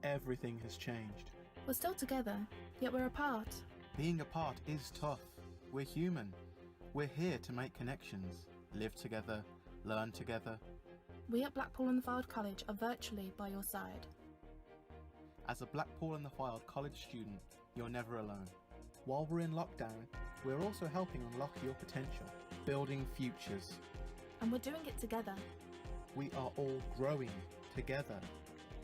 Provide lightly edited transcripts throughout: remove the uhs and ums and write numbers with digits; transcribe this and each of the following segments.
Everything has changed. We're still together, yet we're apart. Being apart is tough. We're human. We're here to make connections, live together, learn together. We at Blackpool and the Fylde College are virtually by your side. As a Blackpool and the Fylde College student, you're never alone. While we're in lockdown, we're also helping unlock your potential, building futures. And we're doing it together. We are all growing together.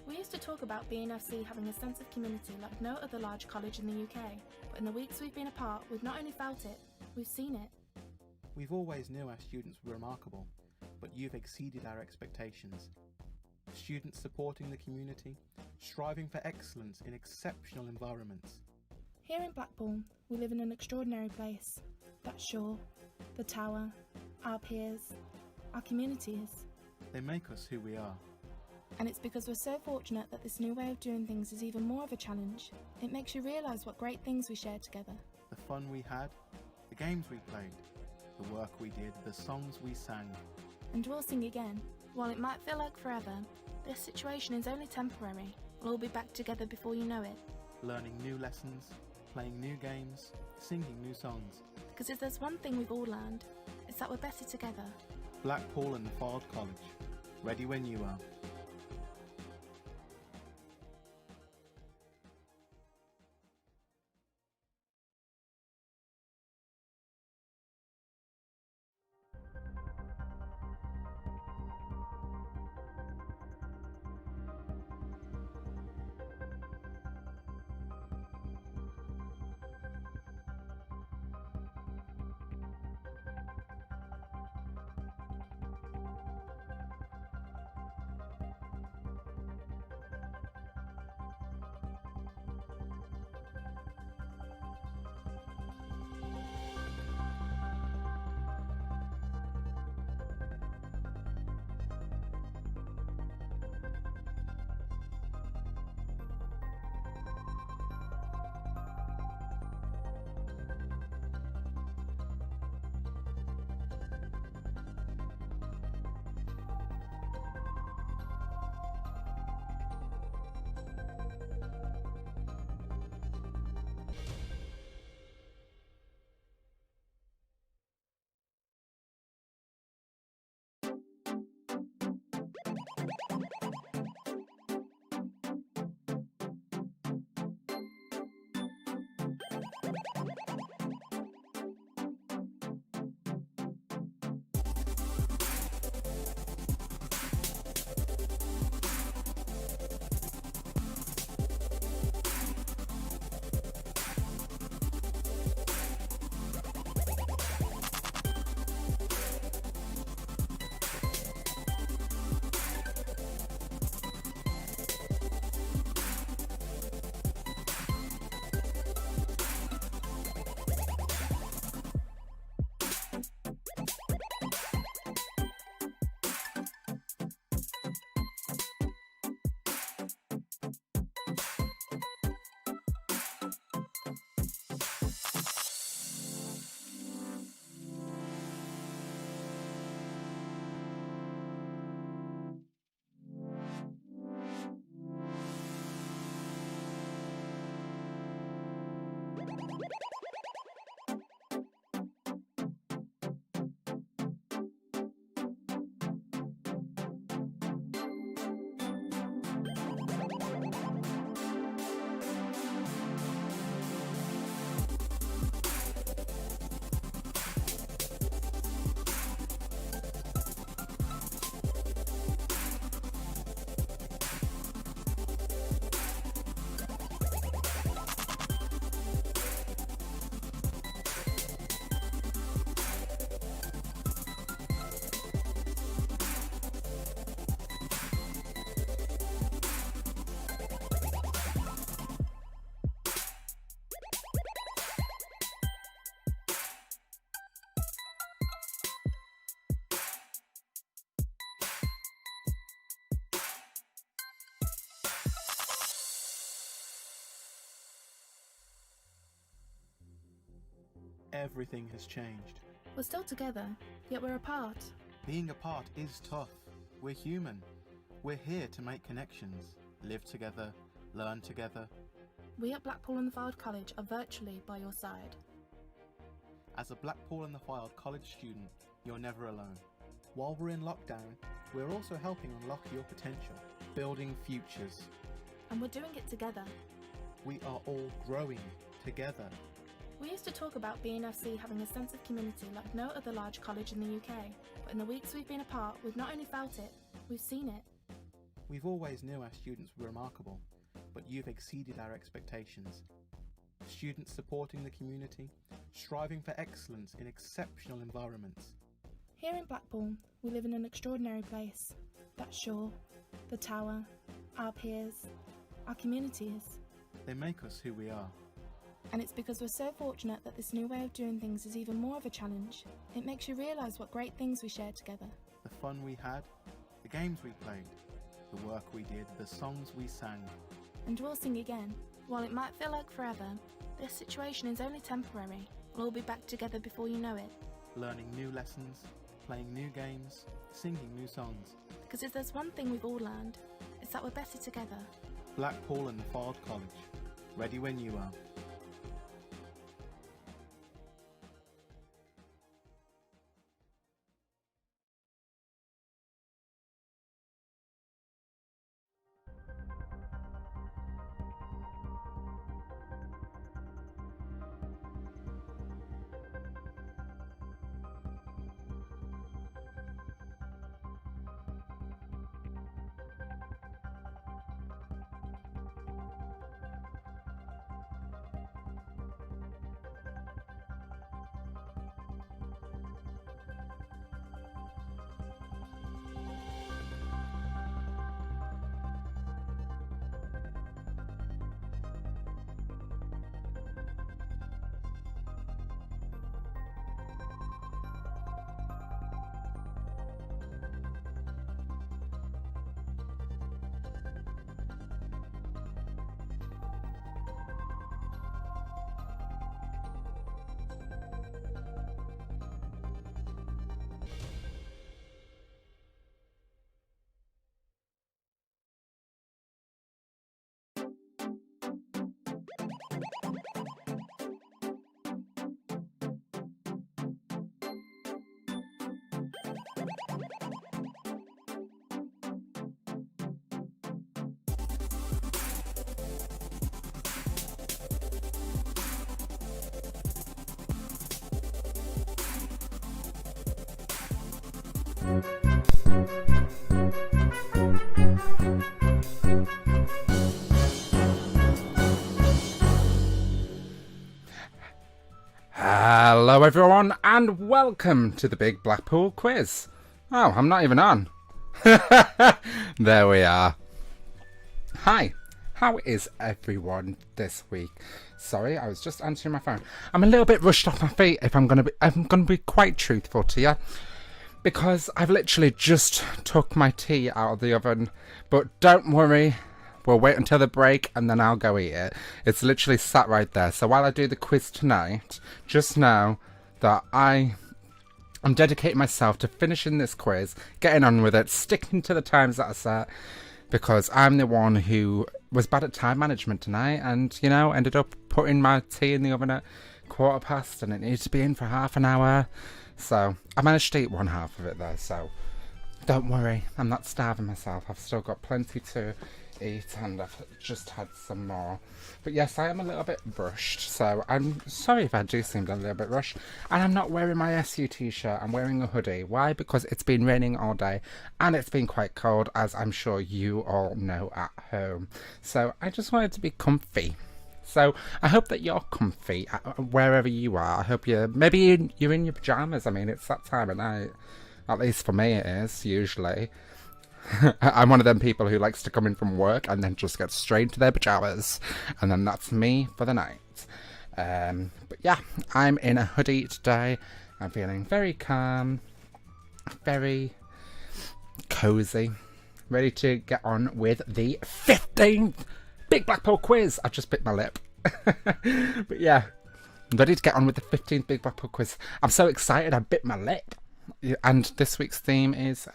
We used to talk about B&FC having a sense of community like no other large college in the UK, but in the weeks we've been apart, we've not only felt it, we've seen it. We've always knew our students were remarkable, but you've exceeded our expectations. Students supporting the community, striving for excellence in exceptional environments. Here in Blackpool, we live in an extraordinary place. That's sure. The Tower, our peers, our communities. They make us who we are. And it's because we're so fortunate that this new way of doing things is even more of a challenge. It makes you realise what great things we shared together. The fun we had, the games we played, the work we did, the songs we sang. And we'll sing again. While it might feel like forever, this situation is only temporary. We'll all be back together before you know it. Learning new lessons, playing new games, singing new songs. Because if there's one thing we've all learned, it's that we're better together. Blackpool and the Fylde College. Ready when you are. Everything has changed. We're still together, yet we're apart. Being apart is tough. We're human. We're here to make connections, live together, learn together. We at Blackpool and the Fylde College are virtually by your side. As a Blackpool and the Fylde College student, you're never alone. While we're in lockdown, we're also helping unlock your potential, building futures. And we're doing it together. We are all growing together. We used to talk about B&FC having a sense of community like no other large college in the UK, but in the weeks we've been apart, we've not only felt it, we've seen it. We've always knew our students were remarkable, but you've exceeded our expectations. Students supporting the community, striving for excellence in exceptional environments. Here in Blackpool, we live in an extraordinary place. That shore, the tower, our peers, our communities. They make us who we are. And it's because we're so fortunate that this new way of doing things is even more of a challenge. It makes you realise what great things we shared together. The fun we had, the games we played, the work we did, the songs we sang. And we'll sing again. While it might feel like forever, this situation is only temporary. We'll all be back together before you know it. Learning new lessons, playing new games, singing new songs. Because if there's one thing we've all learned, it's that we're better together. Blackpool and the Fylde College. Ready when you are. Hello everyone and welcome to the Big Blackpool Quiz. Oh, I'm not even on. There we are. Hi, how is everyone this week? Sorry, I was just answering my phone. I'm a little bit rushed off my feet if I'm gonna be quite truthful to you. Because I've literally just took my tea out of the oven. But don't worry, we'll wait until the break and then I'll go eat it. It's literally sat right there. So while I do the quiz tonight, just know that I'm dedicating myself to finishing this quiz, getting on with it, sticking to the times that I set. Because I'm the one who was bad at time management tonight and, you know, ended up putting my tea in the oven at 1:15 and it needed to be in for half an hour. So I managed to eat one half of it though, so don't worry, I'm not starving myself. I've still got plenty to eat and I've just had some more. But yes, I am a little bit rushed, so I'm sorry if I do seem a little bit rushed. And I'm not wearing my SU t-shirt, I'm wearing a hoodie. Why? Because it's been raining all day and it's been quite cold, as I'm sure you all know at home. So I just wanted to be comfy. So I hope that you're comfy wherever you are. I hope you're in your pyjamas. I mean, it's that time of night. At least for me it is, usually. I'm one of them people who likes to come in from work and then just get straight into their pyjamas. And then that's me for the night. But yeah, I'm in a hoodie today. I'm feeling very calm, very cozy, ready to get on with the 15th Big Blackpool Quiz. I just bit my lip. But yeah, I'm ready to get on with the 15th Big Blackpool Quiz. I'm so excited I bit my lip. And this week's theme is...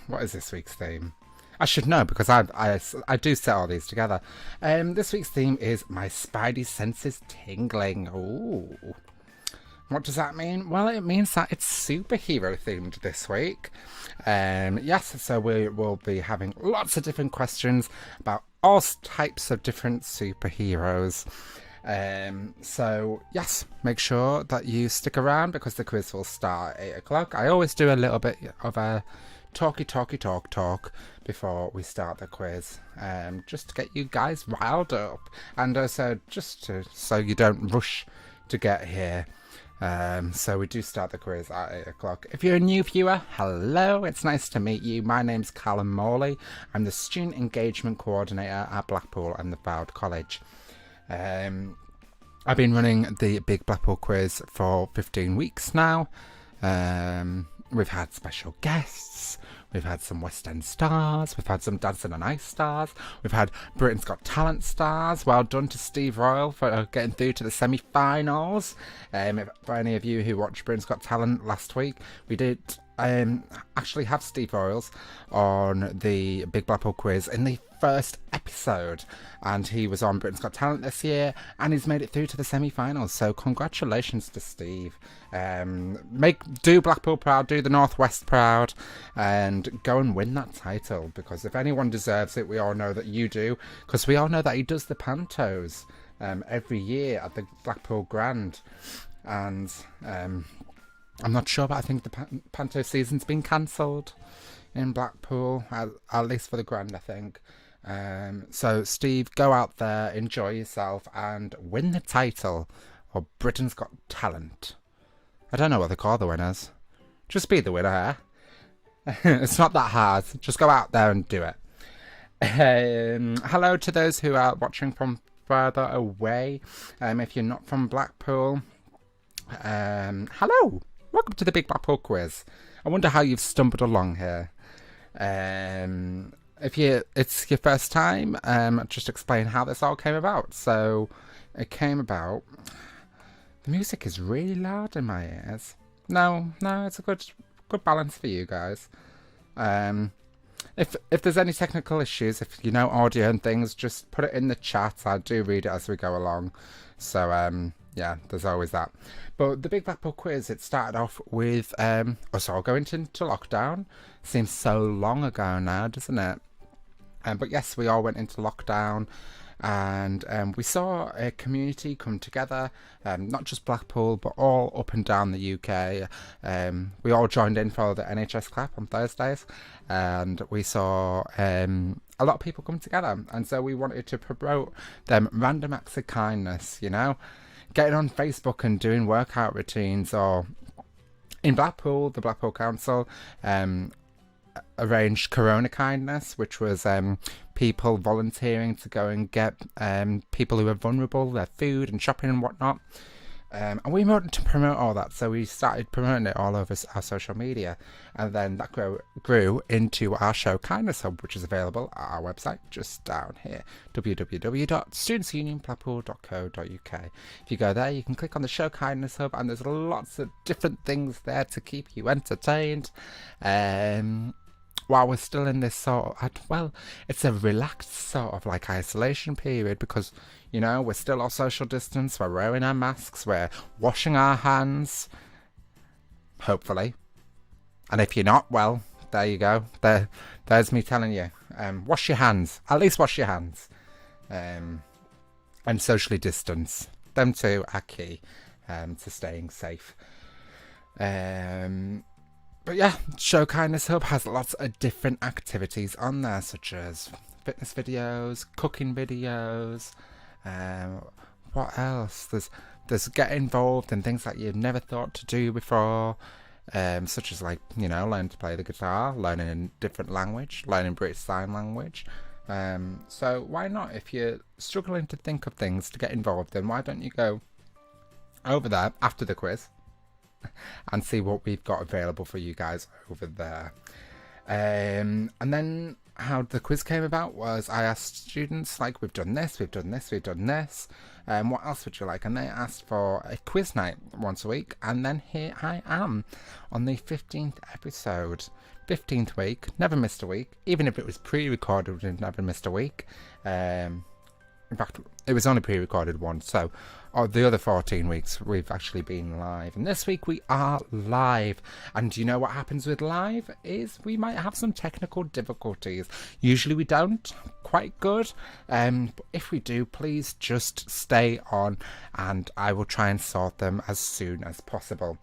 what is this week's theme? I should know because I do set all these together. This week's theme is my spidey senses tingling. Ooh. What does that mean? Well, it means that it's superhero themed this week. Yes, so we will be having lots of different questions about all types of different superheroes. So yes, make sure that you stick around because the quiz will start at 8 o'clock. I always do a little bit of a talk before we start the quiz, just to get you guys riled up, and also so you don't rush to get here. So we do start the quiz at 8 o'clock. If you're a new viewer, hello, it's nice to meet you. My name's Callum Morley. I'm the Student Engagement Coordinator at Blackpool and the Fylde College. I've been running the Big Blackpool Quiz for 15 weeks now. We've had special guests. We've had some West End stars. We've had some Dancing on Ice stars. We've had Britain's Got Talent stars. Well done to Steve Royal for getting through to the semi-finals. For any of you who watched Britain's Got Talent last week, we did actually have Steve Royals on the Big Blackpool Quiz in the first episode, and he was on Britain's Got Talent this year, and he's made it through to the semi-finals, so congratulations to Steve. Do Blackpool proud, do the Northwest proud, and go and win that title, because if anyone deserves it, we all know that you do, because we all know that he does the pantos every year at the Blackpool Grand, and I'm not sure, but I think the panto season's been cancelled in Blackpool, at least for the Grand, I think. So Steve, go out there, enjoy yourself, and win the title of Britain's Got Talent. I don't know what they call the winners. Just be the winner, eh? It's not that hard. Just go out there and do it. Hello to those who are watching from further away. If you're not from Blackpool, hello. Welcome to the Big Blackpool Quiz. I wonder how you've stumbled along here. If it's your first time, just explain how this all came about. So it came about. The music is really loud in my ears. No, it's a good balance for you guys. If there's any technical issues, if you know audio and things, just put it in the chat. I do read it as we go along. So yeah, there's always that. But the Big Blackpool Quiz, it started off with us all going into lockdown. Seems so long ago now, doesn't it? But yes, we all went into lockdown, and we saw a community come together, not just Blackpool, but all up and down the UK. We all joined in for the NHS clap on Thursdays, and we saw a lot of people come together. And so we wanted to promote them random acts of kindness, you know, getting on Facebook and doing workout routines, or in Blackpool, the Blackpool Council arranged Corona Kindness, which was people volunteering to go and get people who are vulnerable their food and shopping and whatnot. And we wanted to promote all that, so we started promoting it all over our social media, and then that grew into our show Kindness Hub, which is available at our website just down here, www.studentsunionblackpool.co.uk. If you go there, you can click on the show Kindness Hub, and there's lots of different things there to keep you entertained. While we're still in this it's a relaxed sort of like isolation period, because, you know, we're still all social distance, we're wearing our masks, we're washing our hands, hopefully. And if you're not, well, there you go. There's me telling you, wash your hands, at least wash your hands, and socially distance. Them two are key to staying safe. But yeah, Show Kindness Hub has lots of different activities on there, such as fitness videos, cooking videos, what else? There's get involved in things that you've never thought to do before, such as, like, you know, learning to play the guitar, learning a different language, learning British Sign Language. So why not, if you're struggling to think of things to get involved in, why don't you go over there after the quiz and see what we've got available for you guys over there. And then how the quiz came about was I asked students, like, we've done this, what else would you like? And they asked for a quiz night once a week, and then here I am on the 15th episode. 15th week, never missed a week. Even if it was pre-recorded, we never missed a week. In fact, it was only pre-recorded once, so the other 14 weeks we've actually been live. And this week we are live. And you know what happens with live is we might have some technical difficulties. Usually we don't. Quite good. But if we do, please just stay on and I will try and sort them as soon as possible.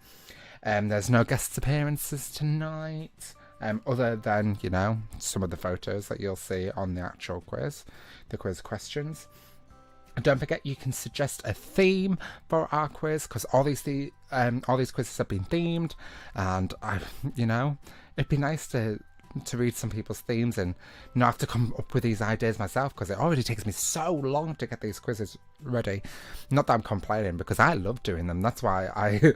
There's no guest appearances tonight. Other than, you know, some of the photos that you'll see on the actual quiz, the quiz questions. And don't forget, you can suggest a theme for our quiz, because all these quizzes have been themed, and it'd be nice to read some people's themes and not have to come up with these ideas myself, because it already takes me so long to get these quizzes ready. Not that I'm complaining, because I love doing them. That's why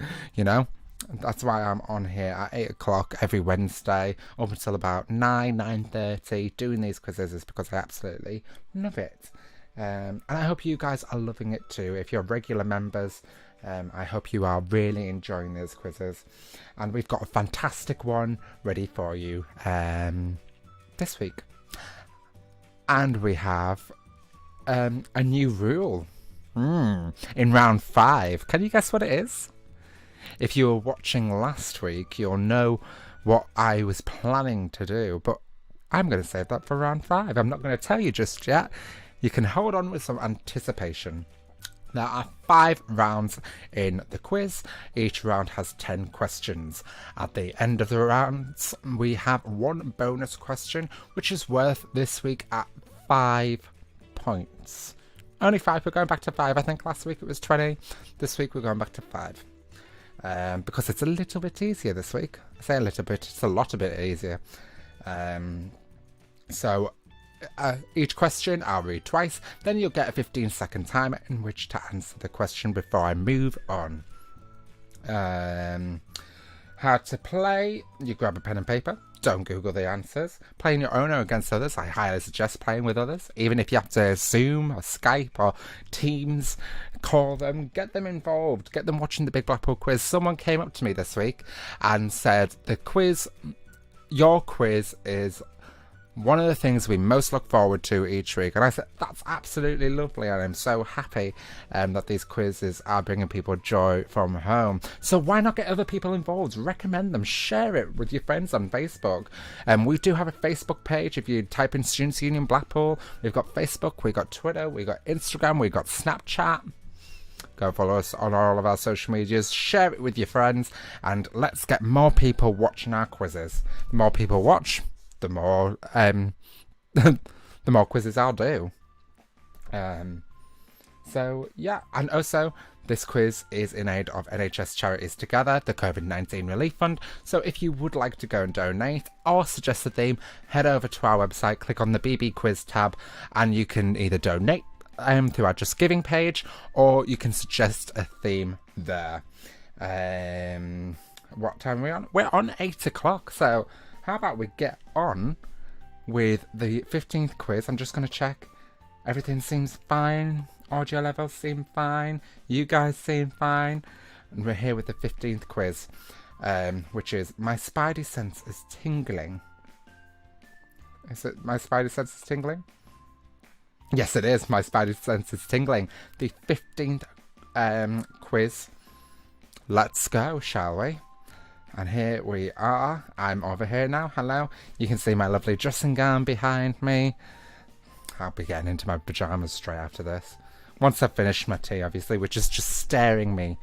that's why I'm on here at 8 o'clock every Wednesday up until about 9:30 doing these quizzes, is because I absolutely love it. And I hope you guys are loving it too. If you're regular members, I hope you are really enjoying these quizzes. And we've got a fantastic one ready for you this week. And we have a new rule in round 5. Can you guess what it is? If you were watching last week, you'll know what I was planning to do, but I'm going to save that for round 5. I'm not going to tell you just yet. You can hold on with some anticipation. There are 5 rounds in the quiz. Each round has 10 questions. At the end of the rounds, we have 1 bonus question, which is worth this week at 5 points. Only 5. We're going back to 5. I think last week it was 20. This week we're going back to 5. Because it's a little bit easier this week. I say a little bit, it's a lot a bit easier. So each question I'll read twice, then you'll get a 15-second timer in which to answer the question before I move on. How to play: you grab a pen and paper. Don't Google the answers. Playing your own or against others. I highly suggest playing with others. Even if you have to Zoom or Skype or Teams, call them, get them involved, get them watching the Big Blackpool Quiz. Someone came up to me this week and said, your quiz is one of the things we most look forward to each week. And I said, that's absolutely lovely, and I'm so happy that these quizzes are bringing people joy from home. So why not get other people involved? Recommend them, share it with your friends on Facebook. We do have a Facebook page. If you type in Students Union Blackpool, we've got Facebook, we've got Twitter, we've got Instagram, we've got Snapchat. Go follow us on all of our social medias, share it with your friends, and let's get more people watching our quizzes. The more people watch, the more the more quizzes I'll do. So yeah, and also this quiz is in aid of NHS Charities Together, the COVID-19 Relief Fund. So if you would like to go and donate or suggest a theme, head over to our website, click on the BB Quiz tab, and you can either donate through our Just Giving page, or you can suggest a theme there. What time are we on? We're on 8 o'clock, so how about we get on with the 15th quiz? I'm just going to check. Everything seems fine. Audio levels seem fine. You guys seem fine. And we're here with the 15th quiz, which is My Spidey Sense is Tingling. Is it My Spidey Sense is Tingling? Yes, it is. My Spidey Sense is Tingling. The 15th quiz. Let's go, shall we? And here we are. I'm over here now. Hello. You can see my lovely dressing gown behind me. I'll be getting into my pyjamas straight after this. Once I've finished my tea, obviously, which is just staring me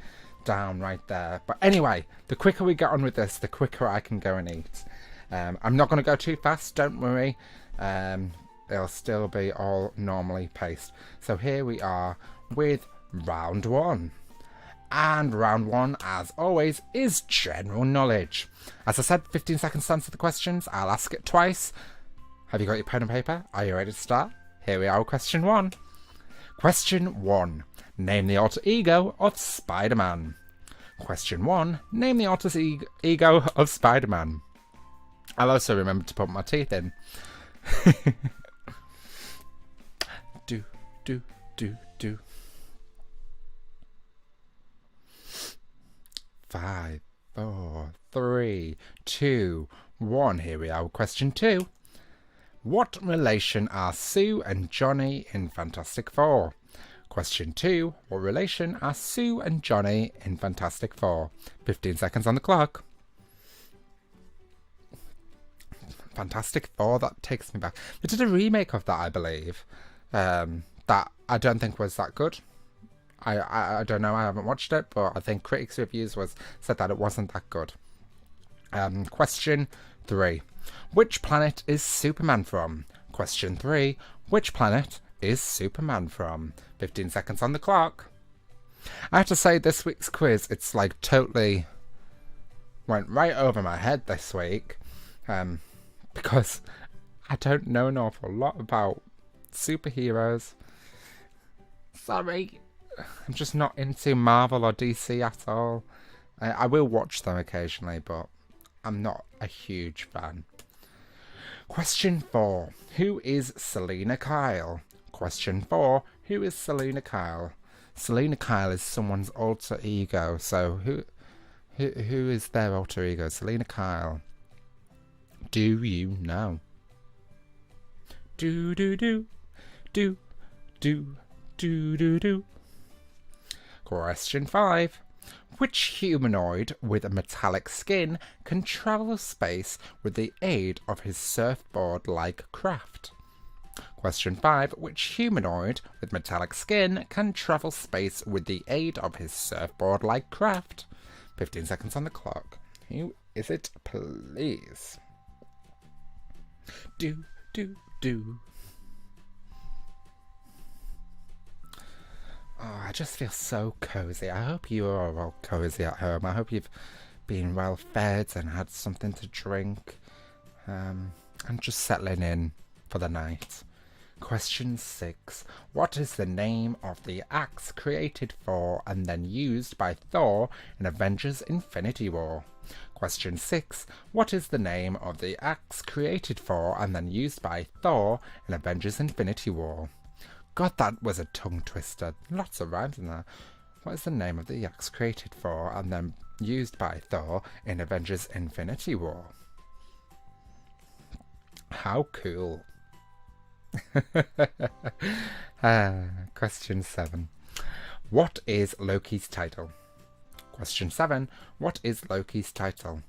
down right there. But anyway, the quicker we get on with this, the quicker I can go and eat. I'm not going to go too fast, don't worry. It'll still be all normally paced. So here we are with round 1. And round 1, as always, is general knowledge. As I said, 15 seconds to answer the questions. I'll ask it twice. Have you got your pen and paper? Are you ready to start? Here we are with question 1. Question 1. Name the alter ego of Spider-Man. Question 1. Name the alter ego of Spider-Man. I'll also remember to put my teeth in. do. 5, 4, 3, 2, 1. Here we are. Question 2. What relation are Sue and Johnny in Fantastic Four? Question 2. What relation are Sue and Johnny in Fantastic Four? 15 seconds on the clock. Fantastic Four, that takes me back. They did a remake of that, I believe, that I don't think was that good. I don't know, I haven't watched it, but I think critics' reviews said that it wasn't that good. Question 3. Which planet is Superman from? Question 3. Which planet is Superman from? 15 seconds on the clock. I have to say, this week's quiz, it's like totally went right over my head this week. Because I don't know an awful lot about superheroes. Sorry. I'm just not into Marvel or DC at all. I will watch them occasionally, but I'm not a huge fan. Question 4. Who is Selena Kyle? Question 4. Who is Selena Kyle? Selena Kyle is someone's alter ego. So who is their alter ego? Selena Kyle. Do you know? Do. Question 5. Which humanoid with a metallic skin can travel space with the aid of his surfboard-like craft? Question 5. Which humanoid with metallic skin can travel space with the aid of his surfboard-like craft? 15 seconds on the clock. Who is it, please? Do. Oh, I just feel so cozy. I hope you are all cozy at home. I hope you've been well fed and had something to drink. And just settling in for the night. Question 6. What is the name of the axe created for and then used by Thor in Avengers Infinity War? Question 6. What is the name of the axe created for and then used by Thor in Avengers Infinity War? God, that was a tongue twister. Lots of rhymes in there. What is the name of the axe created for and then used by Thor in Avengers Infinity War? How cool. Question 7. What is Loki's title? Question 7. What is Loki's title?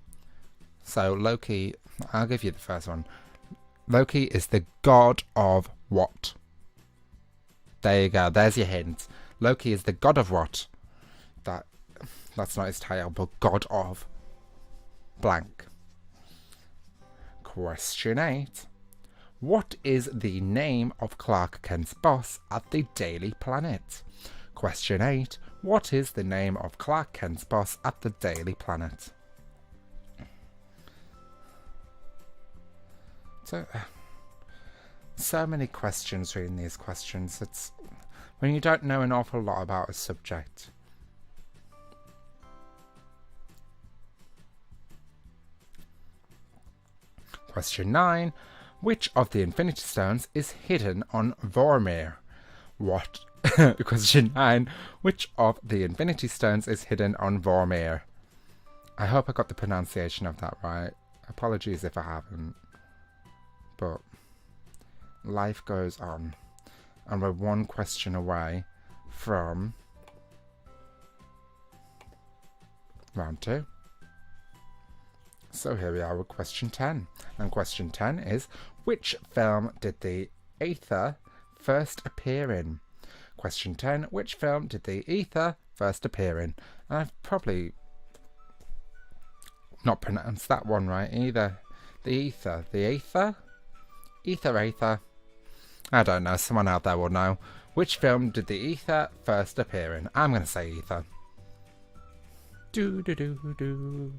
So Loki, I'll give you the first one. Loki is the god of what? There you go. There's your hint. Loki is the god of what? That's not his title, but god of blank. Question 8. What is the name of Clark Kent's boss at the Daily Planet? Question 8. What is the name of Clark Kent's boss at the Daily Planet? So many questions reading these questions. It's when you don't know an awful lot about a subject. Question 9. Which of the Infinity Stones is hidden on Vormir? What? Question 9. Which of the Infinity Stones is hidden on Vormir? I hope I got the pronunciation of that right. Apologies if I haven't. But life goes on. And we're one question away from round 2. So here we are with question 10. And question 10 is, which film did the Aether first appear in? Question 10, which film did the Aether first appear in? And I've probably not pronounced that one right either. The Aether. The Aether? Aether. I don't know. Someone out there will know. Which film did the Aether first appear in? I'm going to say Aether. Do.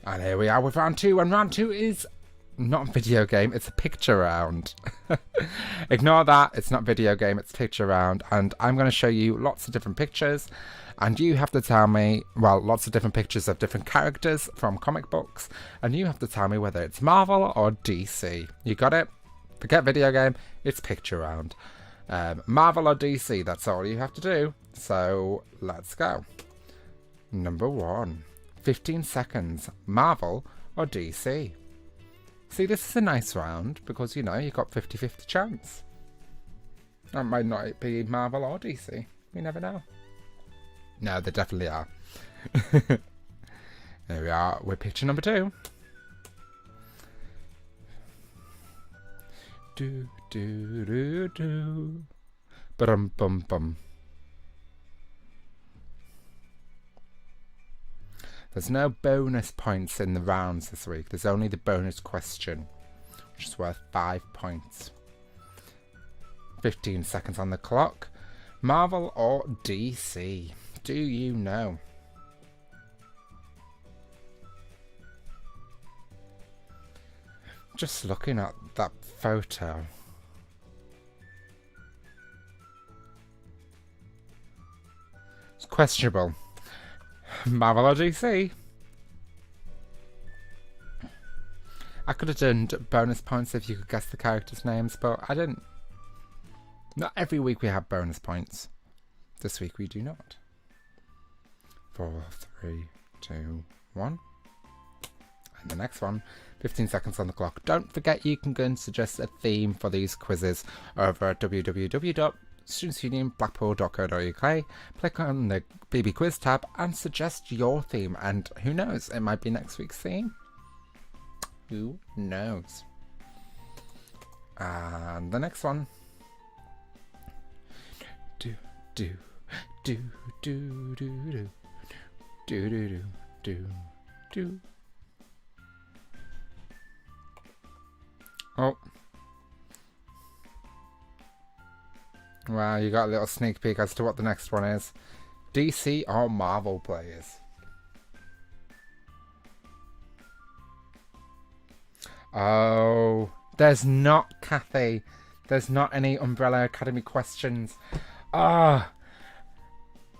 And here we are with round 2, and round 2 is not video game, it's a picture round. Ignore that, it's not video game, it's picture round, and I'm going to show you lots of different pictures, and you have to tell me, well, lots of different pictures of different characters from comic books, and you have to tell me whether it's Marvel or DC. You got it? Forget video game, it's picture round. Marvel or DC, that's all you have to do, so let's go. Number 1. 15 seconds. Marvel or DC? See, this is a nice round because, you know, you got 50-50 chance. That might not be Marvel or DC. We never know. No, they definitely are. There we are with picture number 2. Do do do do. Bum bum bum. There's no bonus points in the rounds this week. There's only the bonus question, which is worth 5 points. 15 seconds on the clock. Marvel or DC? Do you know? Just looking at that photo. It's questionable. Marvel or DC? I could have done bonus points if you could guess the characters' names, but I didn't. Not every week we have bonus points. This week we do not. 4, 3, 2, 1. And the next one. 15 seconds on the clock. Don't forget you can go and suggest a theme for these quizzes over at www.studentsunionblackpool.co.uk. Click on the BB Quiz tab and suggest your theme, and who knows, it might be next week's theme. Who knows? And the next one. Do do do do do do do do do do. Oh. Wow, you got a little sneak peek as to what the next one is. DC or Marvel players? Oh, there's not, Kathy. There's not any Umbrella Academy questions. Ah, oh,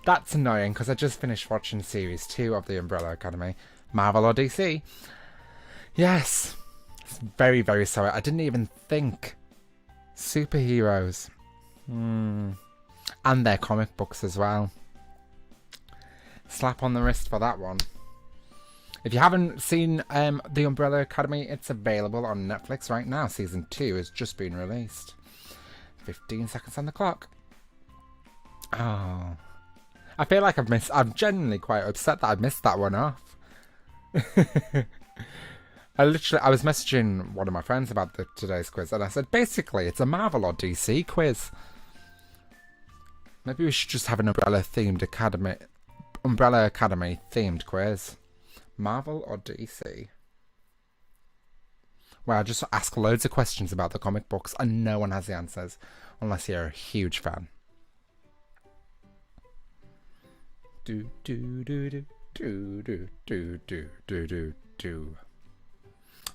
that's annoying because I just finished watching series 2 of the Umbrella Academy. Marvel or DC? Yes. Very, very sorry. I didn't even think. Superheroes. And their comic books as well. Slap on the wrist for that one. If you haven't seen The Umbrella Academy, it's available on Netflix right now. Season 2 has just been released. 15 seconds on the clock. Oh. I feel like I'm genuinely quite upset that I missed that one off. I was messaging one of my friends about today's quiz, and I said, basically, it's a Marvel or DC quiz. Maybe we should just have an Umbrella Academy themed quiz. Marvel or DC? Well, I just ask loads of questions about the comic books, and no one has the answers, unless you're a huge fan. Do do do do do do do do do do do.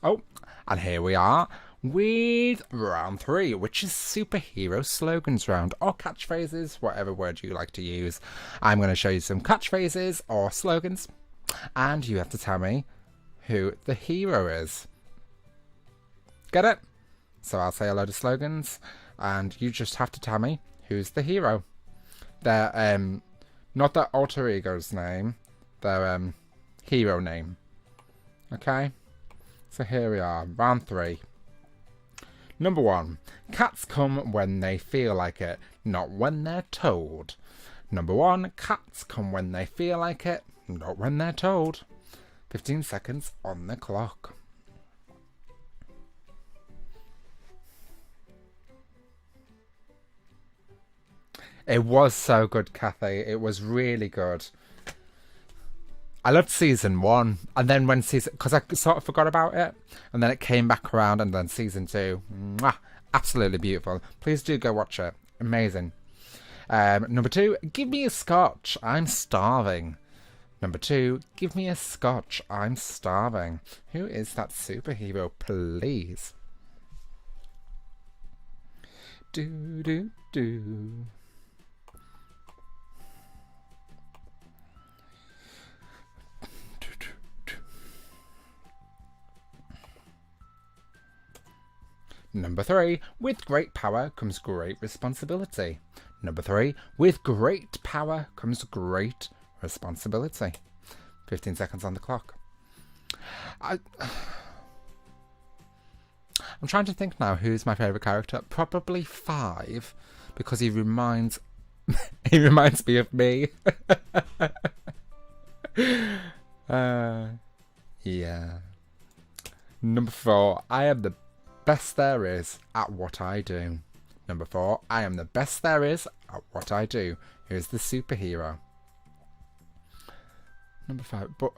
Oh, and here we are with round 3, which is superhero slogans round, or catchphrases, whatever word you like to use. I'm going to show you some catchphrases or slogans, and you have to tell me who the hero is. Get it? So I'll say a load of slogans, and you just have to tell me who's the hero. Their not their alter ego's name, their hero name. Okay? So here we are, round 3. Number 1. Cats come when they feel like it, not when they're told. Number 1. Cats come when they feel like it, not when they're told. 15 seconds on the clock. It was so good, Kathy. It was really good. I loved season 1, and then because I sort of forgot about it, and then it came back around, and then season 2, mwah, absolutely beautiful. Please do go watch it. Amazing. Number 2, give me a scotch. I'm starving. Number 2, give me a scotch. I'm starving. Who is that superhero, please? Do do do. Number 3, with great power comes great responsibility. Number 3, with great power comes great responsibility. 15 seconds on the clock. I'm trying to think now who's my favourite character. Probably 5, because he reminds me of me. Yeah. Number 4, I am the best there is at what I do. Number 4, I am the best there is at what I do. Who's the superhero? Number 5, but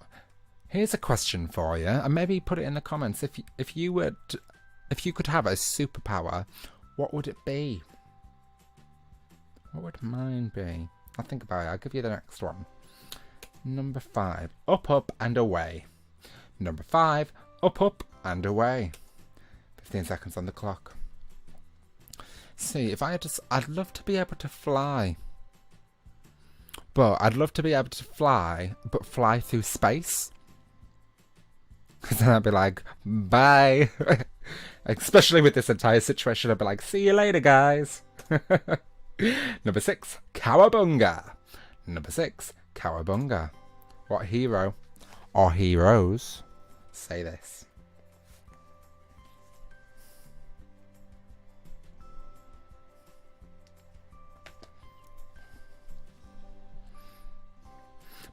here's a question for you, and maybe put it in the comments. If you could have a superpower, what would it be? What would mine be? I'll think about it. I'll give you the next one. Number 5, up, up and away. Number 5, up, up and away. 15 seconds on the clock. See, if I had to, I'd love to be able to fly. But I'd love to be able to fly, but fly through space. Because then I'd be like, bye. Especially with this entire situation, I'd be like, see you later, guys. Number 6, cowabunga. Number 6, cowabunga. What hero or heroes say this?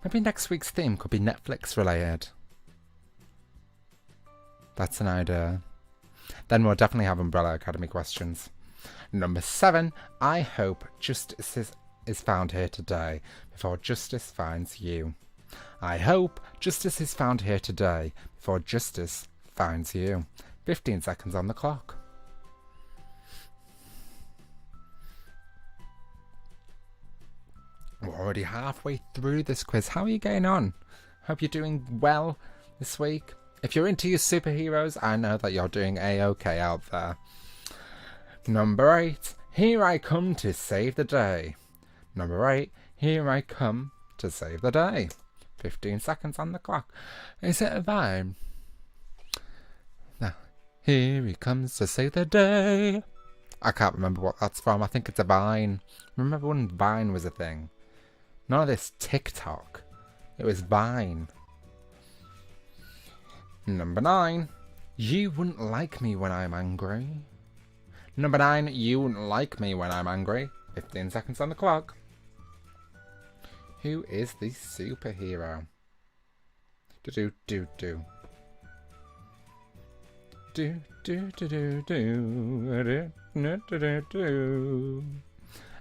Maybe next week's theme could be Netflix related. That's an idea. Then we'll definitely have Umbrella Academy questions. Number 7, I hope justice is found here today before justice finds you. I hope justice is found here today before justice finds you. 15 seconds on the clock. We're already halfway through this quiz. How are you getting on? Hope you're doing well this week. If you're into your superheroes, I know that you're doing A-OK out there. Number 8, here I come to save the day. Number 8, here I come to save the day. 15 seconds on the clock. Is it a Vine? Now, here he comes to save the day. I can't remember what that's from. I think it's a Vine. Remember when Vine was a thing? None of this TikTok. It was Vine. Number 9, you wouldn't like me when I'm angry. Number 9, you wouldn't like me when I'm angry. 15 seconds on the clock. Who is the superhero? Do.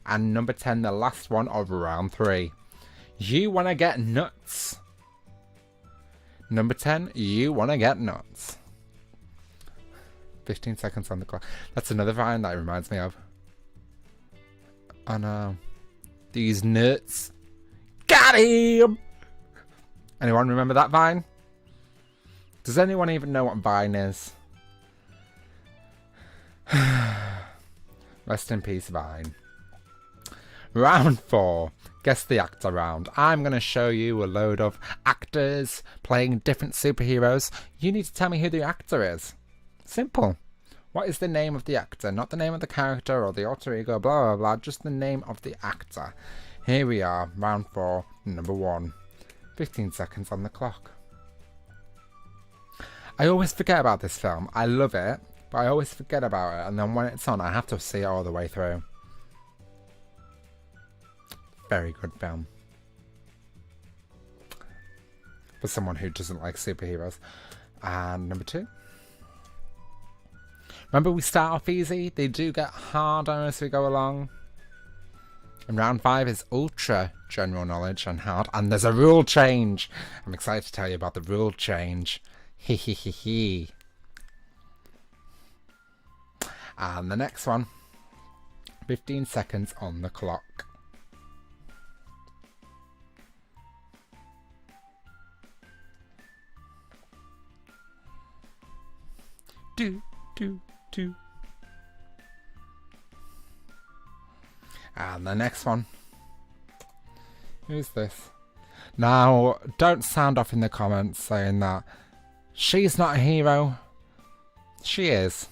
And number 10, the last one of round 3. You wanna get nuts. Number 10, you wanna get nuts. 15 seconds on the clock. That's another Vine that reminds me of. Oh no. These nuts. Got him! Anyone remember that Vine? Does anyone even know what Vine is? Rest in peace, Vine. Round 4. Guess the actor round. I'm going to show you a load of actors playing different superheroes. You need to tell me who the actor is. Simple. What is the name of the actor? Not the name of the character or the alter ego, blah, blah, blah. Just the name of the actor. Here we are. Round 4. Number 1. 15 seconds on the clock. I always forget about this film. I love it, but I always forget about it. And then when it's on, I have to see it all the way through. Very good film. For someone who doesn't like superheroes. And number 2. Remember, we start off easy. They do get harder as we go along. And round 5 is ultra general knowledge and hard. And there's a rule change. I'm excited to tell you about the rule change. Hee. And the next one. 15 seconds on the clock. Do. And the next one. Who's this? Now, don't sound off in the comments saying that she's not a hero. She is.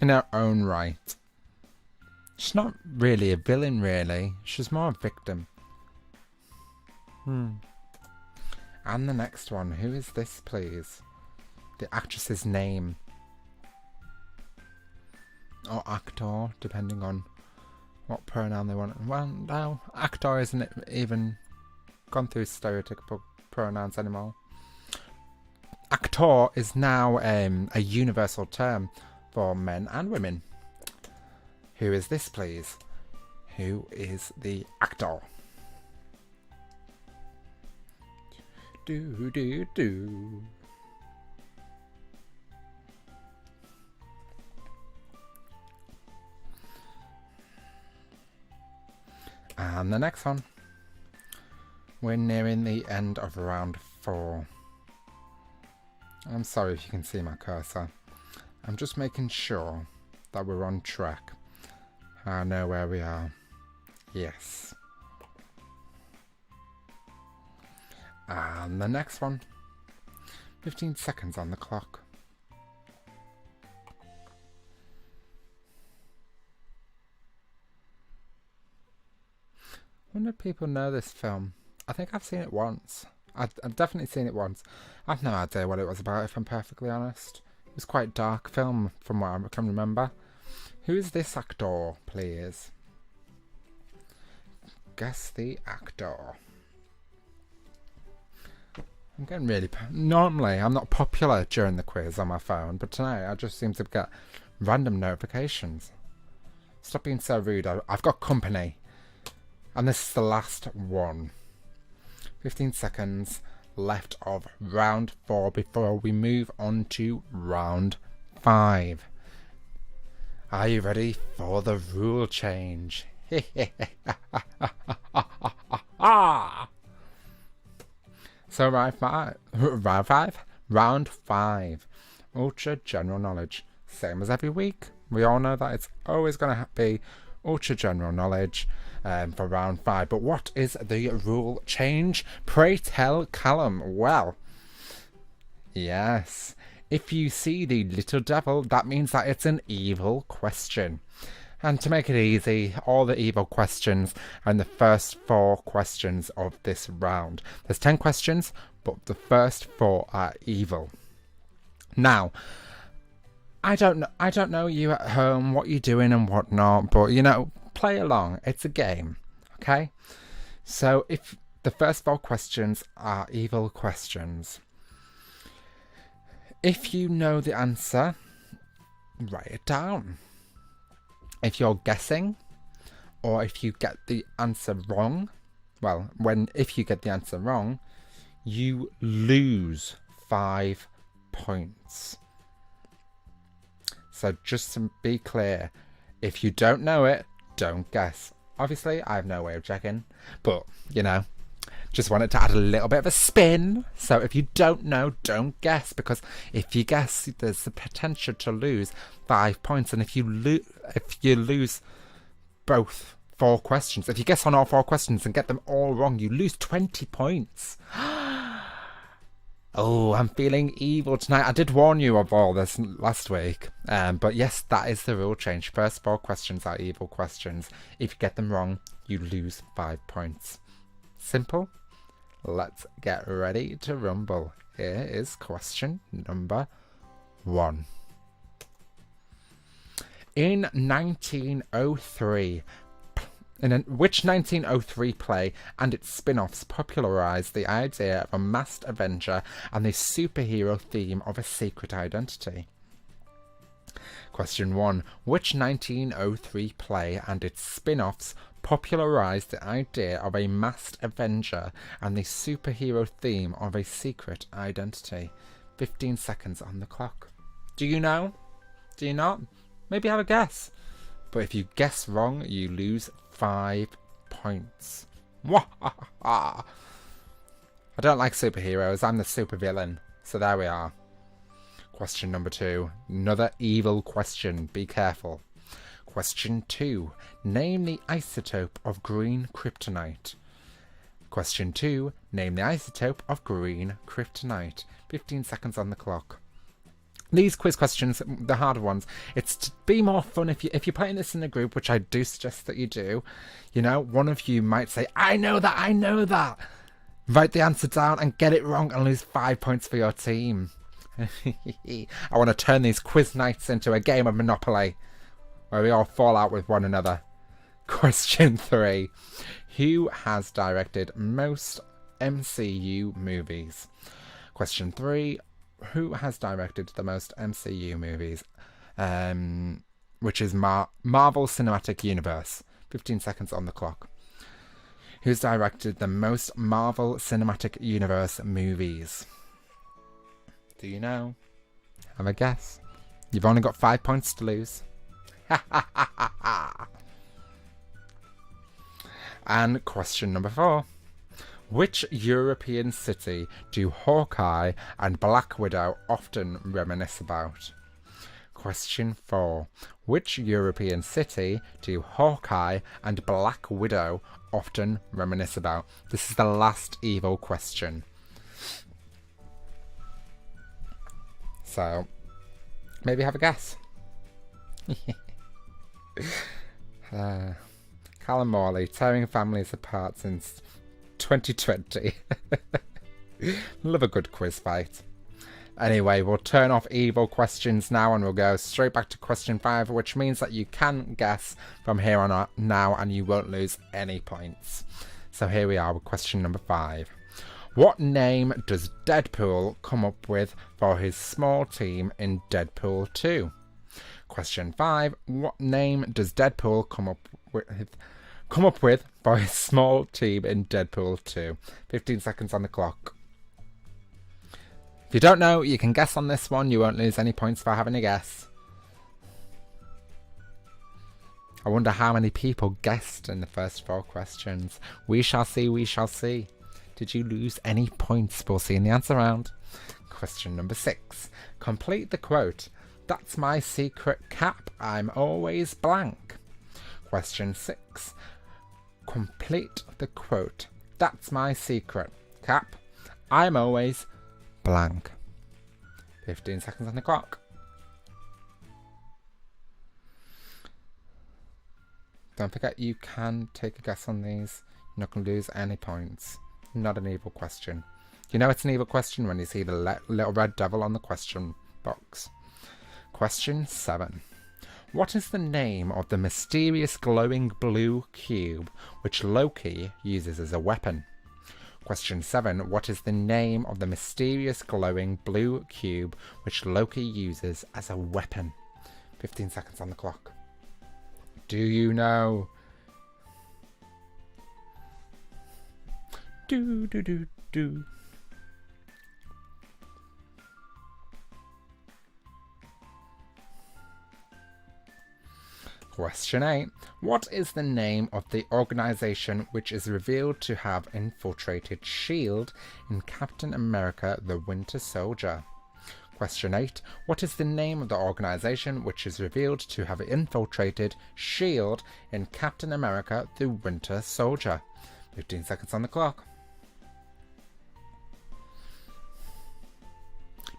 In her own right. She's not really a villain, really. She's more a victim. And the next one, who is this, please? The actress's name. Or actor, depending on what pronoun they want. Well, no, actor isn't even gone through stereotypical pronouns anymore. Actor is now a universal term for men and women. Who is this, please? Who is the actor? Do do do. And the next one. We're nearing the end of round 4. I'm sorry if you can see my cursor. I'm just making sure that we're on track. I know where we are. Yes. And the next one. 15 seconds on the clock. I wonder if people know this film. I think I've seen it once. I've definitely seen it once. I've no idea what it was about, if I'm perfectly honest. It was quite a dark film from what I can remember. Who is this actor, please? Guess the actor. I'm getting really... Normally, I'm not popular during the quiz on my phone, but tonight I just seem to get random notifications. Stop being so rude. I've got company. And this is the last one. 15 seconds left of round 4 before we move on to round 5. Are you ready for the rule change? So round 5. Ultra general knowledge. Same as every week. We all know that it's always going to be ultra general knowledge for round 5. But what is the rule change? Pray tell Callum. Well, yes. If you see the little devil, that means that it's an evil question. And to make it easy, all the evil questions are in the first 4 questions of this round. There's 10 questions, but the first 4 are evil. Now, I don't know you at home, what you're doing and whatnot, but you know, play along. It's a game, okay? So if the first 4 questions are evil questions, if you know the answer, write it down. If you're guessing, or if you get the answer wrong, well, if you get the answer wrong, you lose 5 points. So just to be clear, if you don't know it, don't guess. Obviously, I have no way of checking, but, you know, just wanted to add a little bit of a spin. So if you don't know, don't guess, because if you guess, there's the potential to lose 5 points. And if you lose both 4 questions, if you guess on all 4 questions and get them all wrong, you lose 20 points. Oh, I'm feeling evil tonight. I did warn you of all this last week. But yes, that is the rule change. First 4 questions are evil questions. If you get them wrong, you lose 5 points. Simple. Let's get ready to rumble. Here is question number 1. In 1903, which 1903 play and its spin-offs popularised the idea of a masked avenger and the superhero theme of a secret identity? Question 1. Which 1903 play and its spin-offs popularised the idea of a masked avenger and the superhero theme of a secret identity? 15 seconds on the clock. Do you know? Do you not? Maybe have a guess. But if you guess wrong, you lose 5 points. I don't like superheroes. I'm the supervillain. So there we are. Question number 2. Another evil question. Be careful. Question 2. Name the isotope of green kryptonite. Question 2. Name the isotope of green kryptonite. 15 seconds on the clock. These quiz questions, the harder ones, it's to be more fun. If you're playing this in a group, which I do suggest that you do, you know, one of you might say, I know that. Write the answer down and get it wrong and lose 5 points for your team. I want to turn these quiz nights into a game of Monopoly where we all fall out with one another. Question 3. Who has directed most MCU movies? Question 3. Who has directed the most MCU movies? Which is Marvel Cinematic Universe. 15 seconds on the clock. Who's directed the most Marvel Cinematic Universe movies? Do you know? Have a guess. You've only got 5 points to lose. And question number 4. Which European city do Hawkeye and Black Widow often reminisce about? Question 4. Which European city do Hawkeye and Black Widow often reminisce about? This is the last evil question. So, maybe have a guess. Callum Morley, tearing families apart since 2020. Love a good quiz fight. Anyway, we'll turn off evil questions now and we'll go straight back to question 5, which means that you can guess from here on out now and you won't lose any points. So here we are with question number 5. What name does Deadpool come up with for his small team in Deadpool 2? Question 5. What name does Deadpool come up with for his small team in Deadpool 2? 15 seconds on the clock. If you don't know, you can guess on this one. You won't lose any points for having a guess. I wonder how many people guessed in the first 4 questions. We shall see, we shall see. Did you lose any points? We'll see in the answer round. Question number 6. Complete the quote. That's my secret cap. I'm always blank. Question 6. Complete the quote. That's my secret cap. I'm always blank. 15 seconds on the clock. Don't forget you can take a guess on these. You're not going to lose any points. Not an evil question. You know it's an evil question when you see the little red devil on the question box. Question 7. What is the name of the mysterious glowing blue cube which Loki uses as a weapon? Question 7. What is the name of the mysterious glowing blue cube which Loki uses as a weapon? 15 seconds on the clock. Do you know? Do. Question 8. What is the name of the organisation which is revealed to have infiltrated S.H.I.E.L.D. in Captain America the Winter Soldier? Question 8. What is the name of the organisation which is revealed to have infiltrated S.H.I.E.L.D. in Captain America the Winter Soldier? 15 seconds on the clock.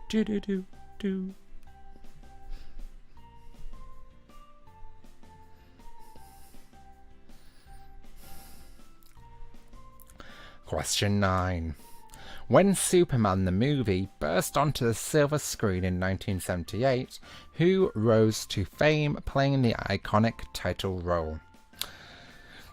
Do. Question 9. When Superman the movie burst onto the silver screen in 1978, who rose to fame playing the iconic title role?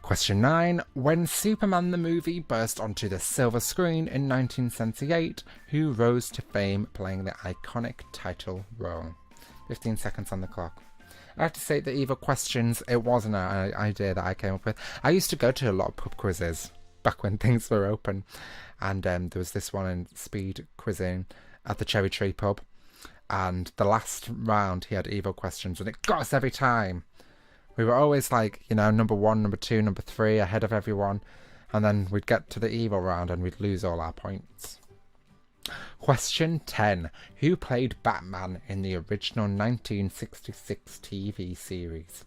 Question 9. When Superman the movie burst onto the silver screen in 1978, who rose to fame playing the iconic title role? 15 seconds on the clock. I have to say the evil questions, it wasn't an idea that I came up with. I used to go to a lot of pub quizzes back when things were open, and there was this one in speed quizzing at the Cherry Tree pub, and the last round he had evil questions and it got us every time. We were always like, you know, number 1, number 2, number 3 ahead of everyone, and then we'd get to the evil round and we'd lose all our points. Question 10. Who played Batman in the original 1966 TV series?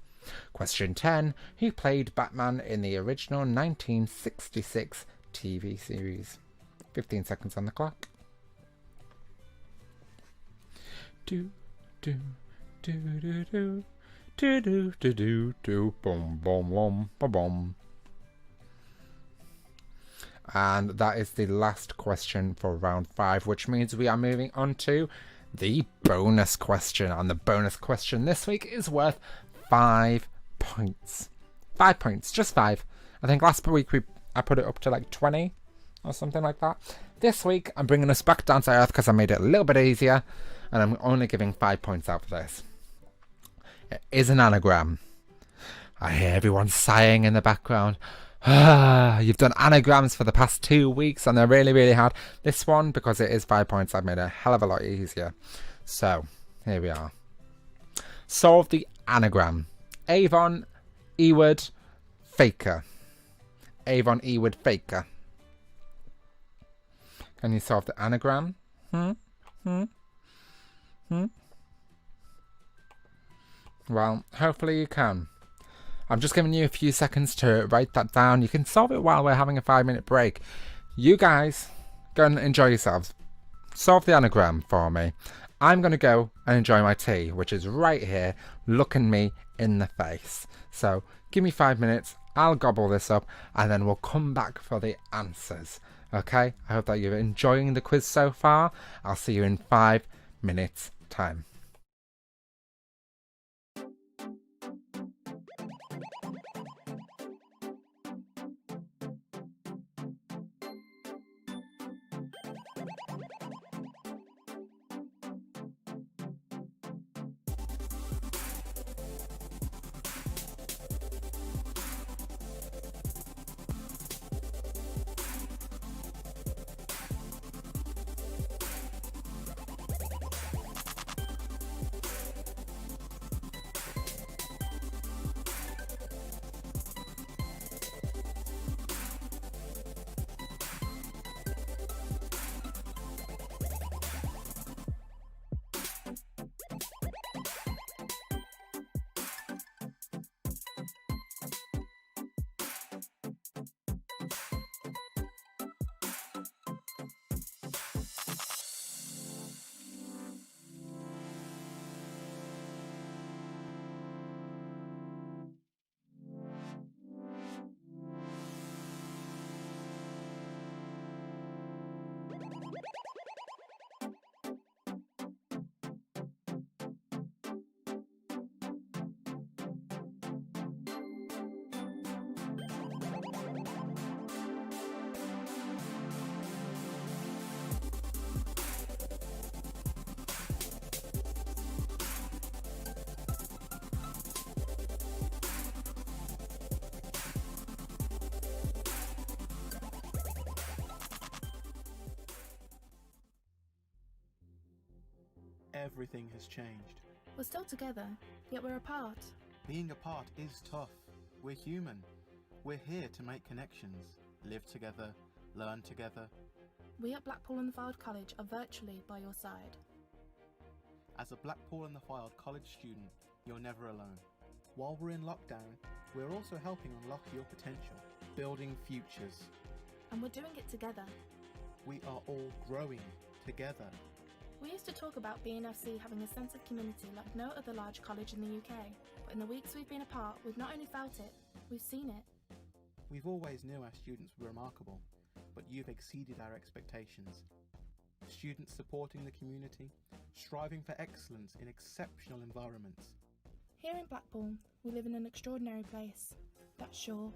Question 10. Who played Batman in the original 1966 TV series? 15 seconds on the clock. Do. Boom, boom, boom, boom, boom. And that is the last question for round 5, which means we are moving on to the bonus question. And the bonus question this week is worth 5 points. 5 points, just 5. I think last week I put it up to like 20 or something like that. This week I'm bringing us back down to earth because I made it a little bit easier, and I'm only giving 5 points out for this. It is an anagram. I hear everyone sighing in the background. You've done anagrams for the past 2 weeks and they're really, really hard. This one, because it is 5 points, I've made it a hell of a lot easier. So, here we are. Solve the anagram. Avon, Eward, Faker. Avon, Eward, Faker. Can you solve the anagram? Well, hopefully you can. I'm just giving you a few seconds to write that down. You can solve it while we're having a 5-minute break. You guys, go and enjoy yourselves. Solve the anagram for me. I'm going to go and enjoy my tea, which is right here, looking me in the face. So, give me 5 minutes. I'll gobble this up, and then we'll come back for the answers. Okay? I hope that you're enjoying the quiz so far. I'll see you in 5 minutes' time. Everything has changed. We're still together, yet we're apart. Being apart is tough. We're human. We're here to make connections, live together, learn together. We at Blackpool and the Fylde College are virtually by your side. As a Blackpool and the Fylde College student, you're never alone. While we're in lockdown, we're also helping unlock your potential, building futures. And we're doing it together. We are all growing together. We used to talk about B&FC having a sense of community like no other large college in the UK, but in the weeks we've been apart, we've not only felt it, we've seen it. We've always knew our students were remarkable, but you've exceeded our expectations. Students supporting the community, striving for excellence in exceptional environments. Here in Blackpool, we live in an extraordinary place. That shore,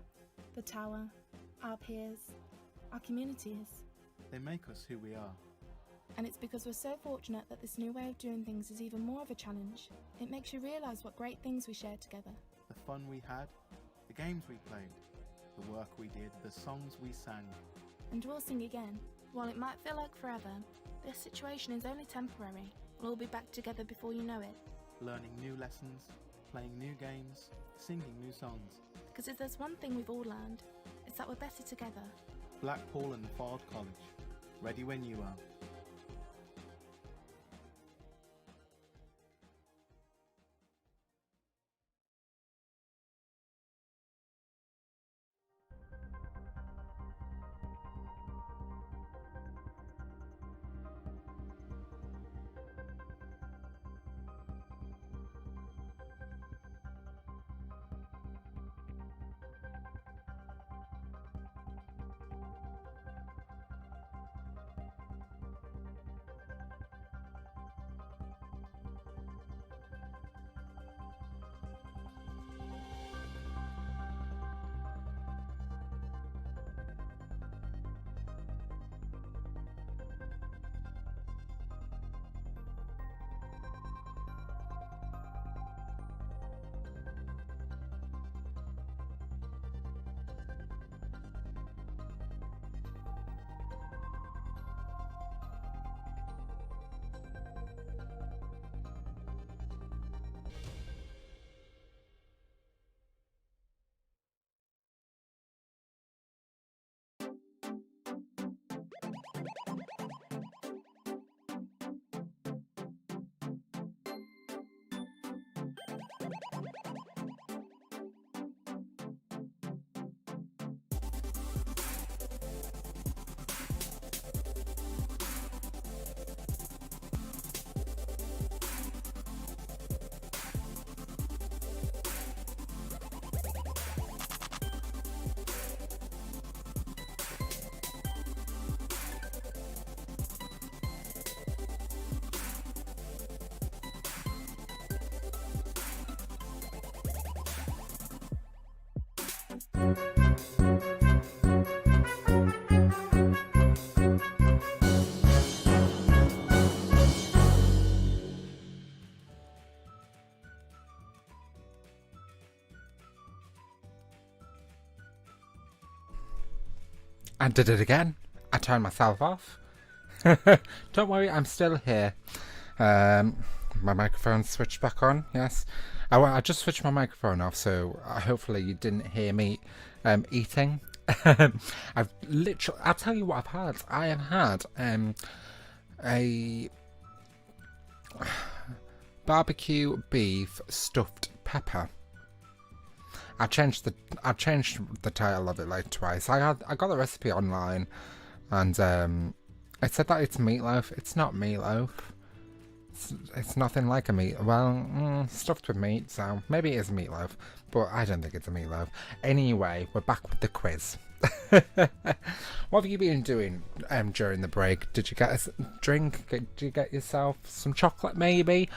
the tower, our peers, our communities. They make us who we are. And it's because we're so fortunate that this new way of doing things is even more of a challenge. It makes you realise what great things we share together. The fun we had, the games we played, the work we did, the songs we sang. And we'll sing again. While it might feel like forever, this situation is only temporary. We'll all be back together before you know it. Learning new lessons, playing new games, singing new songs. Because if there's one thing we've all learned, it's that we're better together. Blackpool and the Fylde College. Ready when you are. I did it again. I turned myself off. Don't worry, I'm still here. My microphone's switched back on, yes. I just switched my microphone off, so hopefully you didn't hear me eating. I'll tell you what I've had. I have had a barbecue beef stuffed pepper. I changed the title of it like twice. I got the recipe online, and it said that it's meatloaf. It's not meatloaf. It's nothing like a meat. Well, stuffed with meat, so maybe it is meatloaf, but I don't think it's a meatloaf. Anyway, we're back with the quiz. What have you been doing during the break? Did you get a drink? Did you get yourself some chocolate, maybe?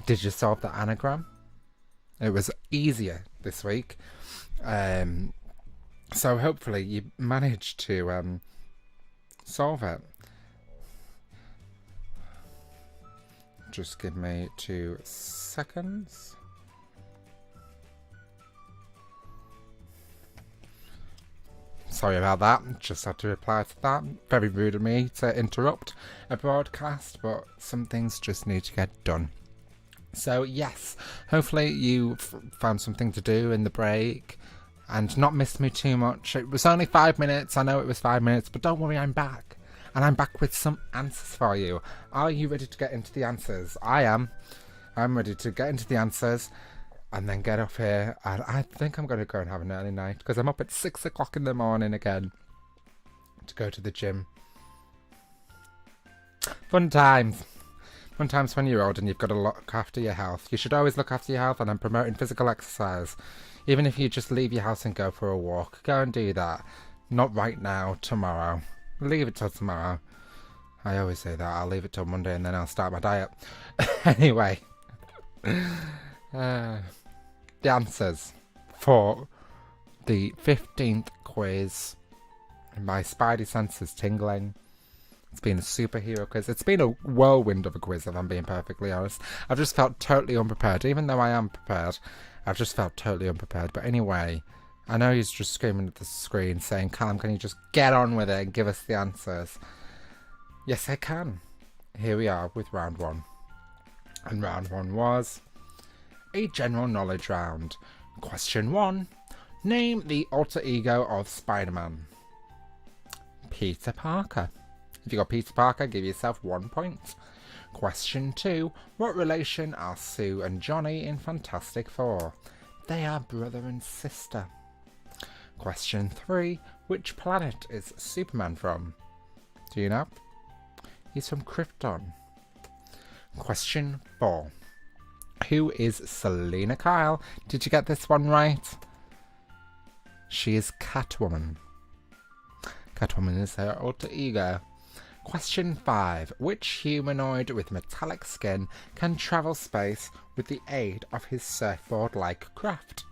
Did you solve the anagram? It was easier this week. So hopefully you managed to solve it. Just give me 2 seconds. Sorry about that, just had to reply to that. Very rude of me to interrupt a broadcast, but some things just need to get done. So yes, hopefully you found something to do in the break and not missed me too much. It was only 5 minutes, I know it was 5 minutes, but don't worry, I'm back. And I'm back with some answers for you. Are you ready to get into the answers? I am. I'm ready to get into the answers and then get off here. And I think I'm going to go and have an early night because I'm up at 6 o'clock in the morning again to go to the gym. Fun times. Fun times when you're old and you've got to look after your health. You should always look after your health, and I'm promoting physical exercise. Even if you just leave your house and go for a walk, go and do that. Not right now, tomorrow. Leave it till tomorrow. I always say that. I'll leave it till Monday and then I'll start my diet. Anyway. The answers for the 15th quiz. My spidey senses tingling. It's been a superhero quiz. It's been a whirlwind of a quiz, if I'm being perfectly honest. I've just felt totally unprepared. Even though I am prepared, I've just felt totally unprepared. But anyway, I know he's just screaming at the screen saying, Callum, can you just get on with it and give us the answers? Yes, I can. Here we are with round 1. And round 1 was a general knowledge round. Question 1. Name the alter ego of Spider-Man. Peter Parker. If you got Peter Parker, give yourself 1 point. Question 2. What relation are Sue and Johnny in Fantastic Four? They are brother and sister. Question 3. Which planet is Superman from? Do you know? He's from Krypton. Question 4. Who is Selena Kyle? Did you get this one right? She is Catwoman. Catwoman is her alter ego. Question 5. Which humanoid with metallic skin can travel space with the aid of his surfboard-like craft?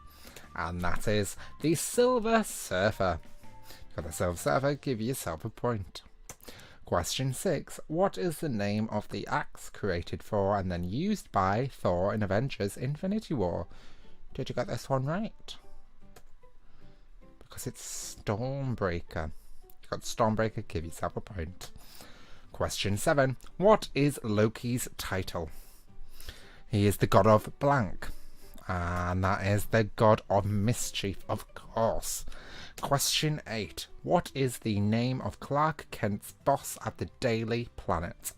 And that is the Silver Surfer. Got the Silver Surfer, give yourself a point. Question 6. What is the name of the axe created for and then used by Thor in Avengers Infinity War? Did you get this one right? Because it's Stormbreaker. You got Stormbreaker, give yourself a point. Question 7. What is Loki's title? He is the god of blank. And that is the god of mischief, of course. Question 8. What is the name of Clark Kent's boss at the Daily Planet?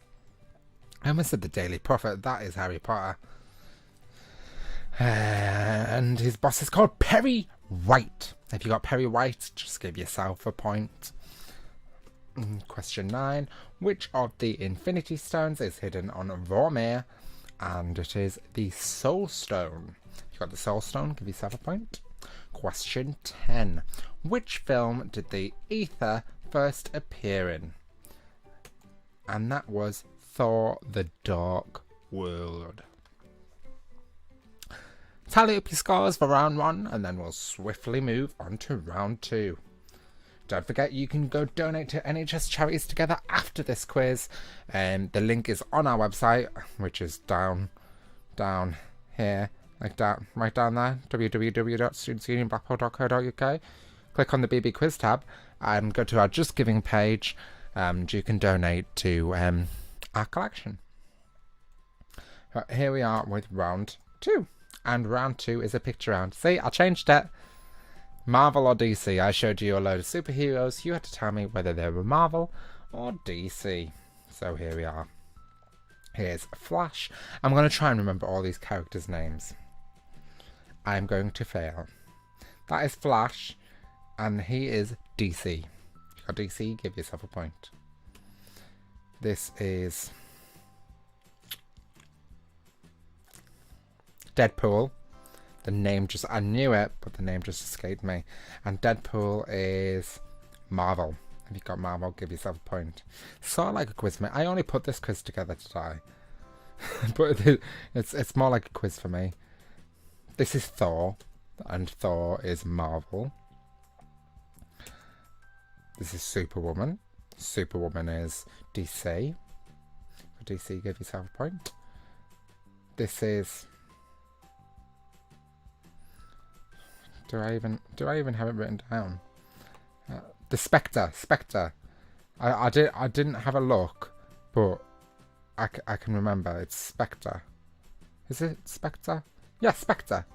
I almost said the Daily Prophet. That is Harry Potter. And his boss is called Perry White. If you got Perry White, just give yourself a point. Question 9. Which of the Infinity Stones is hidden on Vormir? And it is the Soul Stone. If you got the Soul Stone, give yourself a point. Question 10. Which film did the Ether first appear in? And that was Thor: The Dark World. tally up your scores for round 1, and then we'll swiftly move on to round 2. Don't forget you can go donate to NHS charities together after this quiz. The link is on our website, which is down here, right down there, www.studentsunionblackpool.co.uk. Click on the BB Quiz tab and go to our Just Giving page, and you can donate to our collection. Here we are with round 2, and round 2 is a picture round. See, I changed it. Marvel or DC? I showed you a load of superheroes. You had to tell me whether they were Marvel or DC. So here we are. Here's Flash. I'm going to try and remember all these characters' names. I'm going to fail. That is Flash, and he is DC. If you got DC, give yourself a point. This is Deadpool. The name just, I knew it, but the name just escaped me. And Deadpool is Marvel. If you got Marvel, give yourself a point. Sort of like a quiz, mate. I only put this quiz together today. But it's more like a quiz for me. This is Thor, and Thor is Marvel. This is Superwoman. Superwoman is DC. For DC, give yourself a point. This is... Do I even have it written down? The Spectre. I didn't have a look, but I can remember. It's Spectre. Is it Spectre? Yeah, Spectre.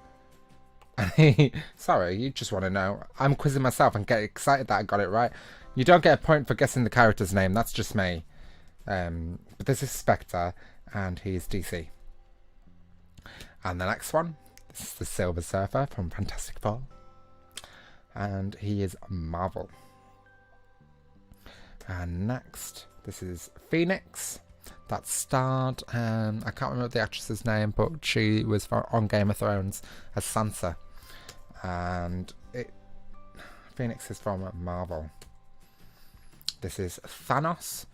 Sorry, you just want to know. I'm quizzing myself and get excited that I got it right. You don't get a point for guessing the character's name. That's just me. But this is Spectre, and he's DC. And the next one. This is the Silver Surfer from Fantastic Four. And he is Marvel. And next, this is Phoenix. That starred, I can't remember the actress's name, but she was on Game of Thrones as Sansa. And Phoenix is from Marvel. This is Thanos.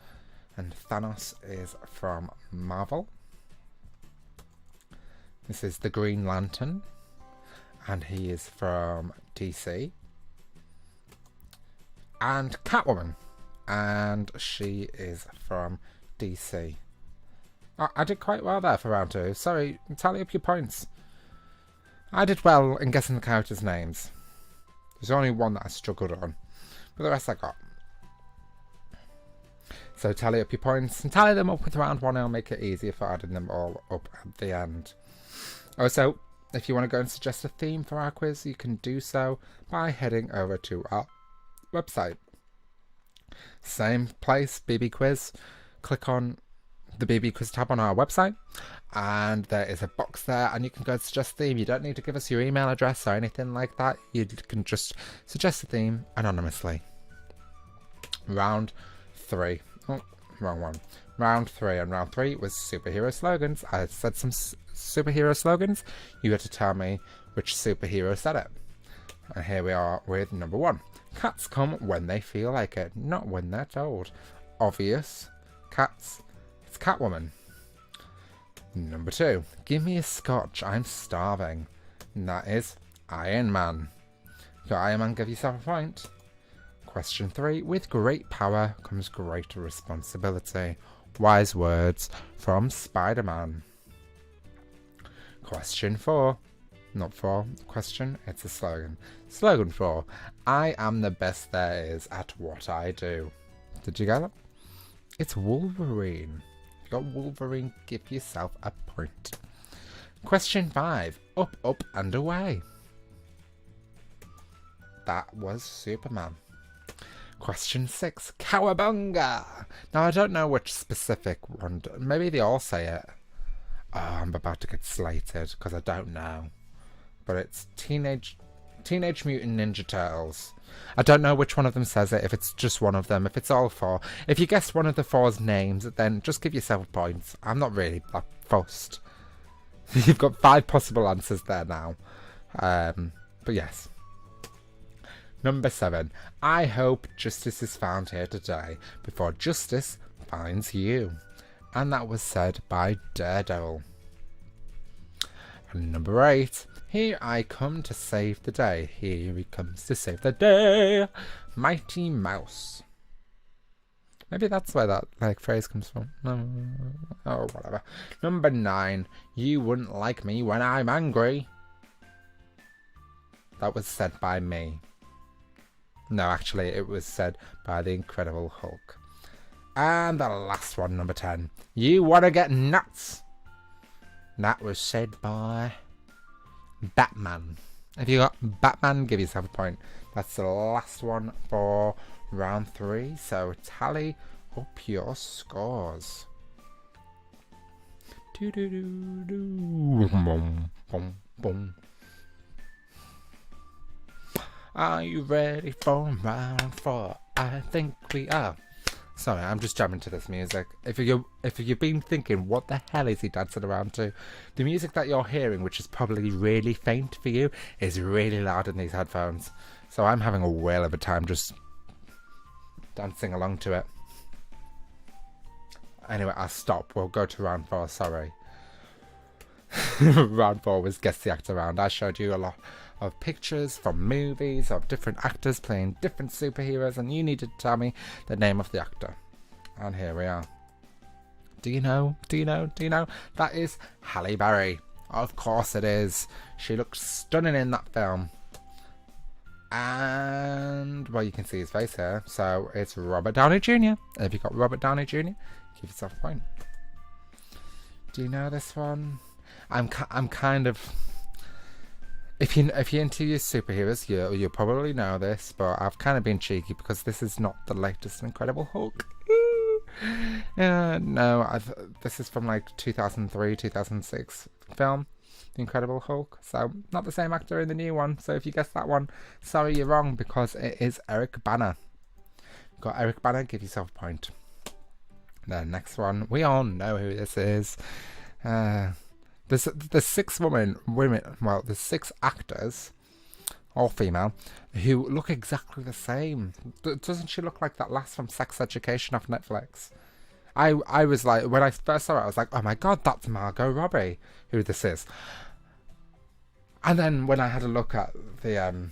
And Thanos is from Marvel. This is the Green Lantern, and he is from DC. And Catwoman, and she is from DC. I did quite well there for round 2. Sorry, tally up your points. I did well in guessing the characters' names. There's only one that I struggled on, but the rest I got. So tally up your points, and tally them up with round 1. It'll make it easier for adding them all up at the end. Also, if you want to go and suggest a theme for our quiz, you can do so by heading over to our website. Same place, BB Quiz. Click on the BB Quiz tab on our website, and there is a box there, and you can go and suggest a theme. You don't need to give us your email address or anything like that. You can just suggest a theme anonymously. Round 3. Oh, wrong one. Round 3, and round 3 was superhero slogans. I said some superhero slogans. You had to tell me which superhero said it. And here we are with number 1. Cats come when they feel like it, not when they're told. Obvious. Cats. It's Catwoman. Number 2. Give me a scotch, I'm starving. And that is Iron Man. Got Iron Man, give yourself a point. Question 3. With great power comes greater responsibility. Wise words from Spider-Man. Question 4. Not 4. Question. It's a slogan. Slogan 4. I am the best there is at what I do. Did you get it? It's Wolverine. You got Wolverine. Give yourself a point. Question 5. Up, up and away. That was Superman. Question 6. Cowabunga. Now, I don't know which specific one. Maybe they all say it. Oh, I'm about to get slated because I don't know. But it's Teenage Mutant Ninja Turtles. I don't know which one of them says it, if it's just one of them, if it's all 4. If you guess one of the 4's names, then just give yourself a point. I'm not really that fussed. You've got 5 possible answers there now. But yes. Number 7. I hope justice is found here today before justice finds you. And that was said by Daredevil. And number 8. Here I come to save the day. Here he comes to save the day. Mighty Mouse. Maybe that's where that phrase comes from. Oh, whatever. Number 9. You wouldn't like me when I'm angry. That was said by me. No, actually, it was said by the Incredible Hulk. And the last one, number 10. You want to get nuts. That was said by Batman. If you got Batman, give yourself a point. That's the last one for round 3. So tally up your scores. Boom, boom, boom. Are you ready for round 4? I think we are. Sorry, I'm just jamming to this music. If you've been thinking, what the hell is he dancing around to? The music that you're hearing, which is probably really faint for you, is really loud in these headphones. So I'm having a whale of a time just dancing along to it. Anyway, I'll stop. We'll go to round 4, sorry. Round 4 was Guess the Actor round. I showed you a lot of pictures from movies of different actors playing different superheroes, and you needed to tell me the name of the actor. And here we are. Do you know? That is Halle Berry. Of course it is. She looks stunning in that film. And, well, you can see his face here. So it's Robert Downey Jr. If you got Robert Downey Jr., give yourself a point. Do you know this one? I'm kind of... If you're into your superheroes, you'll probably know this, but I've kind of been cheeky because this is not the latest Incredible Hulk. No, this is from like 2003, 2006 film, The Incredible Hulk. So not the same actor in the new one. So if you guessed that one, sorry, you're wrong, because it is Eric Bana. Got Eric Bana, give yourself a point. The next one, we all know who this is. There's 6 there's 6 actors, all female, who look exactly the same. Doesn't she look like that lass from Sex Education off Netflix? I was like, when I first saw it, I was like, oh my god, that's Margot Robbie, who this is. And then when I had a look at the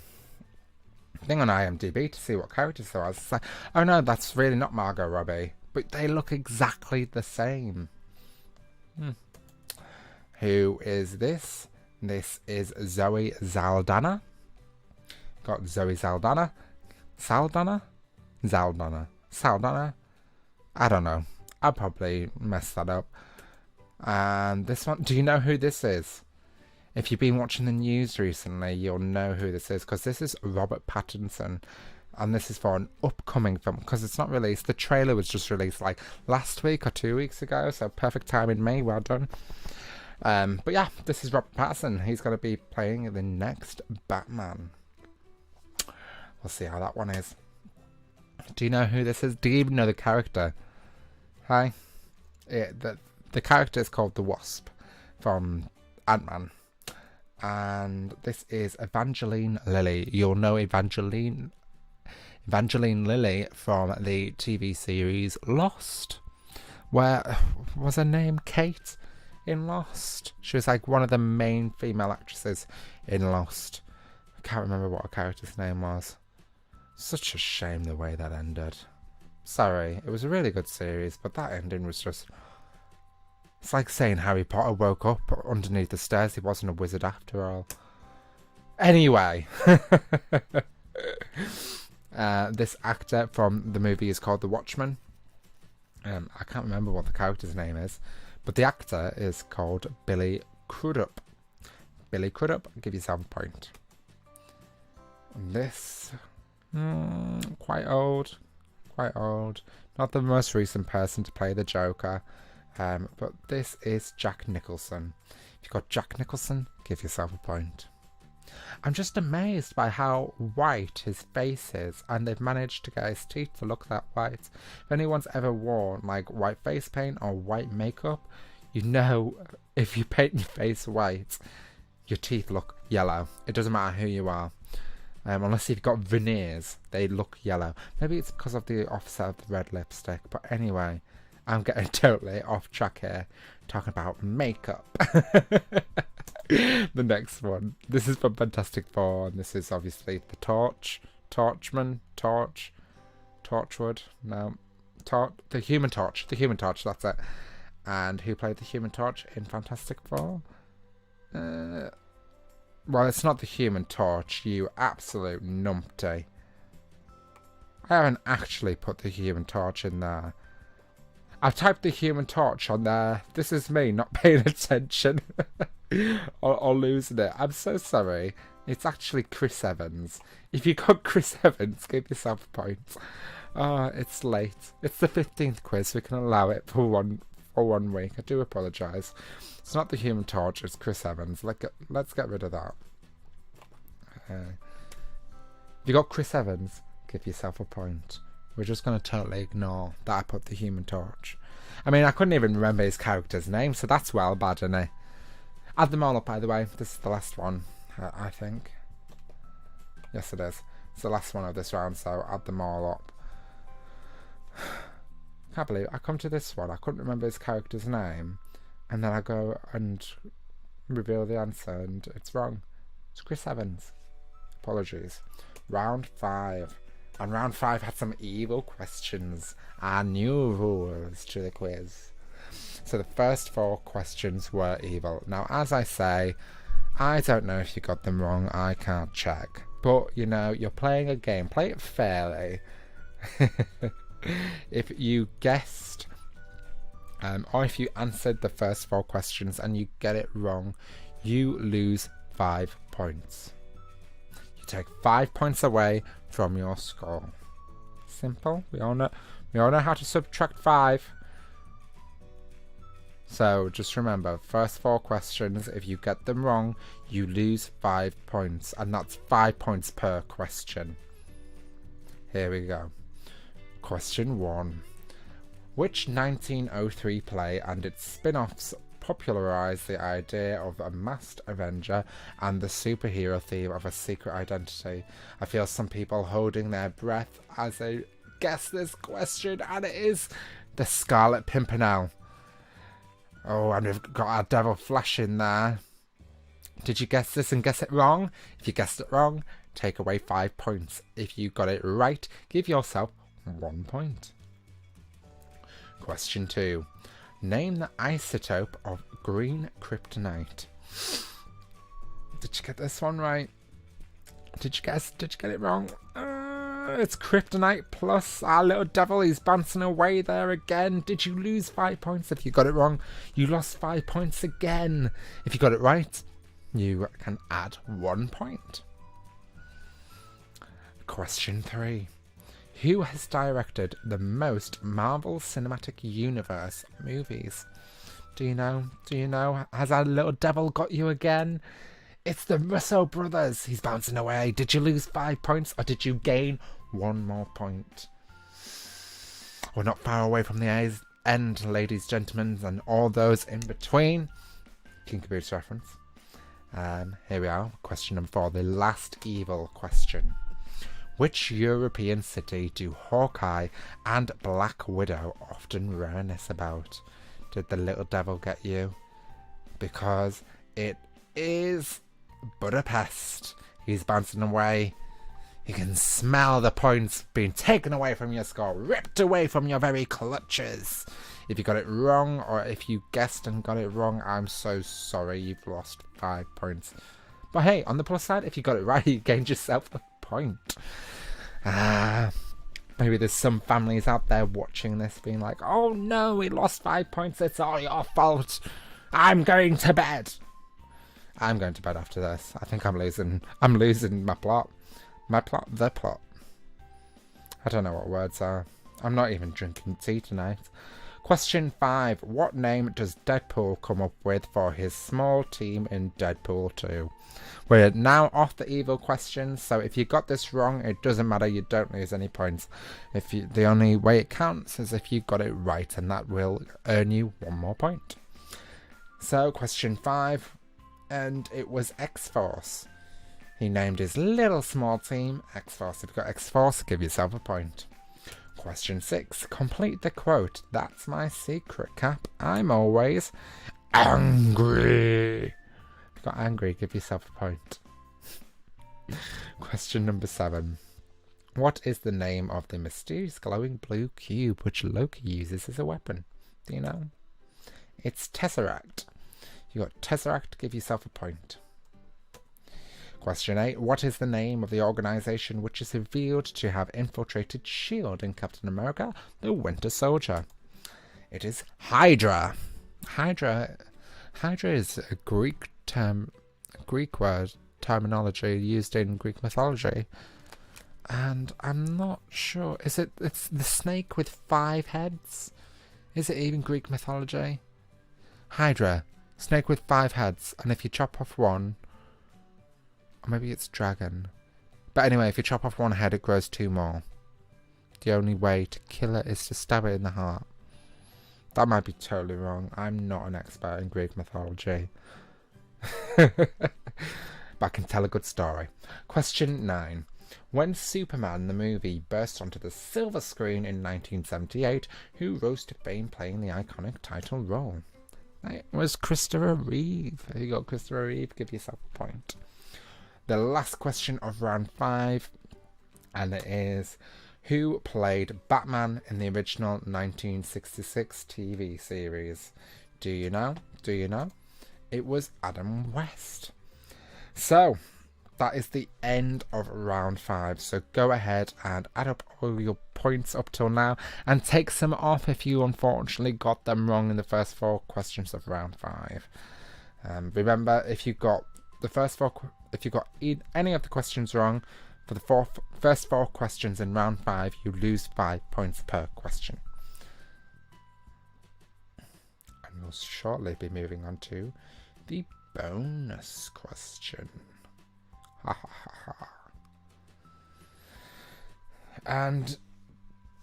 thing on IMDb to see what characters there was, I was like, oh no, that's really not Margot Robbie. But they look exactly the same. Who is this? This is Zoe Saldana. Got Zoe Saldana. Saldana? I don't know. I'll probably mess that up. And this one, do you know who this is? If you've been watching the news recently, you'll know who this is, because this is Robert Pattinson. And this is for an upcoming film, because it's not released. The trailer was just released like last week or 2 weeks ago, so perfect time in May. Well done. But yeah, this is Robert Pattinson. He's going to be playing the next Batman. We'll see how that one is. Do you know who this is? Do you even know the character? Hi. The character is called the Wasp from Ant-Man. And this is Evangeline Lilly. You'll know Evangeline Lilly from the TV series Lost. Where was her name? Kate in Lost. She was like one of the main female actresses in Lost. I can't remember what her character's name was. Such a shame the way that ended. Sorry, it was a really good series, but that ending was just... It's like saying Harry Potter woke up underneath the stairs. He wasn't a wizard after all. Anyway. This actor from the movie is called The Watchmen. I can't remember what the character's name is, but the actor is called Billy Crudup. Billy Crudup, give yourself a point. This... quite old. Not the most recent person to play the Joker. But this is Jack Nicholson. If you've got Jack Nicholson, give yourself a point. I'm just amazed by how white his face is, and they've managed to get his teeth to look that white. If anyone's ever worn like white face paint or white makeup, you know if you paint your face white, your teeth look yellow. It doesn't matter who you are. Unless you've got veneers, they look yellow. Maybe it's because of the offset of the red lipstick, but anyway, I'm getting totally off track here, talking about makeup. The next one. This is from Fantastic Four, and this is obviously the Torchwood. No, the Human Torch. The Human Torch. That's it. And who played the Human Torch in Fantastic Four? Well, it's not the Human Torch. You absolute numpty. I haven't actually put the Human Torch in there. I've typed the Human Torch on there. This is me not paying attention or losing it. I'm so sorry. It's actually Chris Evans. If you got Chris Evans, give yourself a point. It's late. It's the 15th quiz. We can allow it for one week. I do apologise. It's not the Human Torch. It's Chris Evans. Let's get rid of that. If you got Chris Evans, give yourself a point. We're just going to totally ignore that I put the Human Torch. I mean, I couldn't even remember his character's name, so that's well bad, isn't it? Add them all up, by the way. This is the last one, I think. Yes, it is. It's the last one of this round, so add them all up. Can't believe I come to this one. I couldn't remember his character's name, and then I go and reveal the answer, and it's wrong. It's Chris Evans. Apologies. Round 5. And round 5 had some evil questions and new rules to the quiz. So the first 4 questions were evil. Now, as I say, I don't know if you got them wrong. I can't check. But, you know, you're playing a game. Play it fairly. If you guessed, or if you answered the first 4 questions and you get it wrong, you lose 5 points. You take 5 points away from your score. Simple. We all know how to subtract 5. So just remember, first 4 questions, if you get them wrong, you lose 5 points, and that's 5 points per question. Here we go. Question 1. Which 1903 play and its spin-offs popularised the idea of a masked Avenger and the superhero theme of a secret identity? I feel some people holding their breath as they guess this question, and it is the Scarlet Pimpernel. Oh, and we've got our devil flash in there. Did you guess this and guess it wrong? If you guessed it wrong, take away 5 points. If you got it right, give yourself 1 point. Question 2. Name the isotope of green kryptonite. Did you get this one right? Did you get it wrong? It's kryptonite plus our little devil. He's bouncing away there again. Did you lose 5 points? If you got it wrong, you lost 5 points again. If you got it right, you can add 1 point. Question 3. Who has directed the most Marvel Cinematic Universe movies? Do you know? Do you know? Has our little devil got you again? It's the Russo brothers. He's bouncing away. Did you lose 5 points or did you gain 1 more point? We're not far away from the end, ladies, gentlemen, and all those in between. Kinky Boots reference. Here we are. Question number 4. The last evil question. Which European city do Hawkeye and Black Widow often reminisce about? Did the little devil get you? Because it is Budapest. He's bouncing away. You can smell the points being taken away from your score, ripped away from your very clutches. If you got it wrong, or if you guessed and got it wrong, I'm so sorry. You've lost 5 points. But hey, on the plus side, if you got it right, you gained yourself a point. Maybe there's some families out there watching this being like, oh no, we lost 5 points, it's all your fault. I'm going to bed. I'm going to bed after this. I think I'm losing my plot. The plot. I don't know what words are. I'm not even drinking tea tonight. Question 5. What name does Deadpool come up with for his small team in Deadpool 2? We're now off the evil questions, so if you got this wrong, it doesn't matter, you don't lose any points. The only way it counts is if you got it right, and that will earn you 1 more point. So, question 5, and it was X-Force. He named his little small team X-Force. If you got X-Force, give yourself a point. Question 6. Complete the quote. That's my secret, Cap. I'm always angry. If you got angry, give yourself a point. Question number 7. What is the name of the mysterious glowing blue cube which Loki uses as a weapon? Do you know? It's Tesseract. You got Tesseract, give yourself a point. Question 8. What is the name of the organisation which is revealed to have infiltrated S.H.I.E.L.D. in Captain America, the Winter Soldier? It is Hydra. Hydra is a Greek word, terminology used in Greek mythology. And I'm not sure. It's the snake with 5 heads? Is it even Greek mythology? Hydra. Snake with 5 heads. And if you chop off one... Or maybe it's dragon. But anyway, if you chop off one head, it grows 2 more. The only way to kill it is to stab it in the heart. That might be totally wrong. I'm not an expert in Greek mythology. But I can tell a good story. Question 9. When Superman the movie burst onto the silver screen in 1978, who rose to fame playing the iconic title role? It was Christopher Reeve. If you got Christopher Reeve, give yourself a point. The last question of round 5, and it is, who played Batman in the original 1966 TV series? Do you know? Do you know? It was Adam West. So, that is the end of round 5. So go ahead and add up all your points up till now and take some off if you unfortunately got them wrong in the first 4 questions of round 5. Remember, if you got any of the questions wrong for the first 4 questions in round 5, you lose 5 points per question. And we'll shortly be moving on to the bonus question. And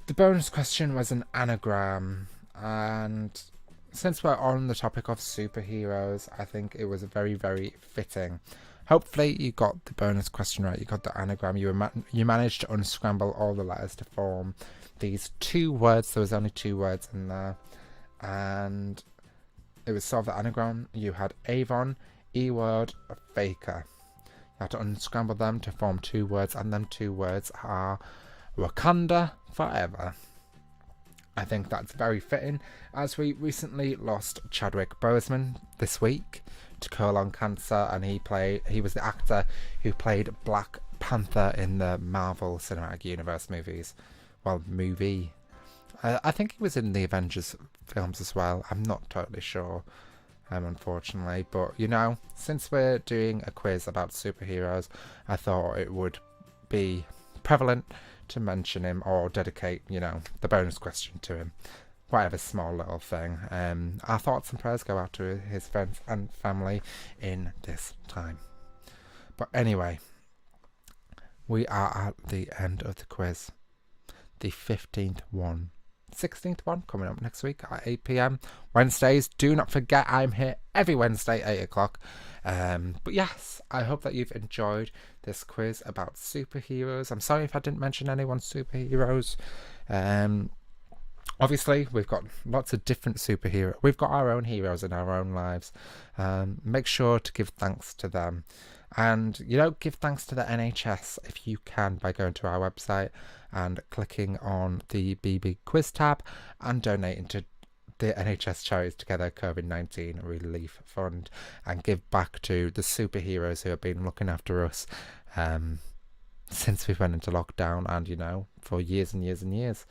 the bonus question was an anagram, and since we're on the topic of superheroes, I think it was very, very fitting. Hopefully you got the bonus question right, you got the anagram, you managed to unscramble all the letters to form these 2 words. There was only 2 words in there, and it was sort of the anagram. You had Avon, E-word, Faker. You had to unscramble them to form 2 words, and them 2 words are Wakanda Forever. I think that's very fitting, as we recently lost Chadwick Boseman this week to colon cancer, and he was the actor who played Black Panther in the Marvel Cinematic Universe movies. Well, movie. I think he was in the Avengers films as well. I'm not totally sure, unfortunately. But, you know, since we're doing a quiz about superheroes, I thought it would be prevalent to mention him or dedicate, you know, the bonus question to him. Whatever small little thing. Our thoughts and prayers go out to his friends and family in this time. But anyway, we are at the end of the quiz. The 15th one. 16th one coming up next week at 8 p.m. Wednesdays. Do not forget, I'm here every Wednesday, 8 o'clock. But yes, I hope that you've enjoyed this quiz about superheroes. I'm sorry if I didn't mention anyone's superheroes. Obviously, we've got lots of different superheroes. We've got our own heroes in our own lives. Make sure to give thanks to them. And, you know, give thanks to the NHS if you can by going to our website and clicking on the BB Quiz tab and donating to the NHS Charities Together COVID-19 Relief Fund, and give back to the superheroes who have been looking after us since we went into lockdown, and, you know, for years and years and years.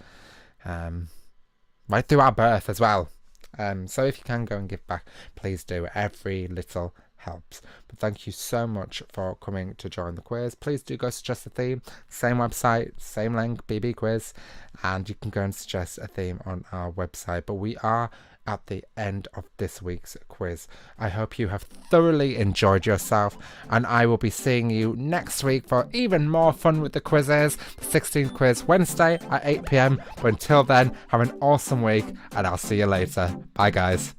Right through our birth as well. So if you can go and give back, please do. Every little helps. But thank you so much for coming to join the quiz. Please do go suggest a theme. Same website, same link, BB Quiz, and you can go and suggest a theme on our website. But we are at the end of this week's quiz. I hope you have thoroughly enjoyed yourself, and I will be seeing you next week for even more fun with the quizzes. The 16th quiz Wednesday at 8 p.m. But until then, have an awesome week, and I'll see you later. Bye guys.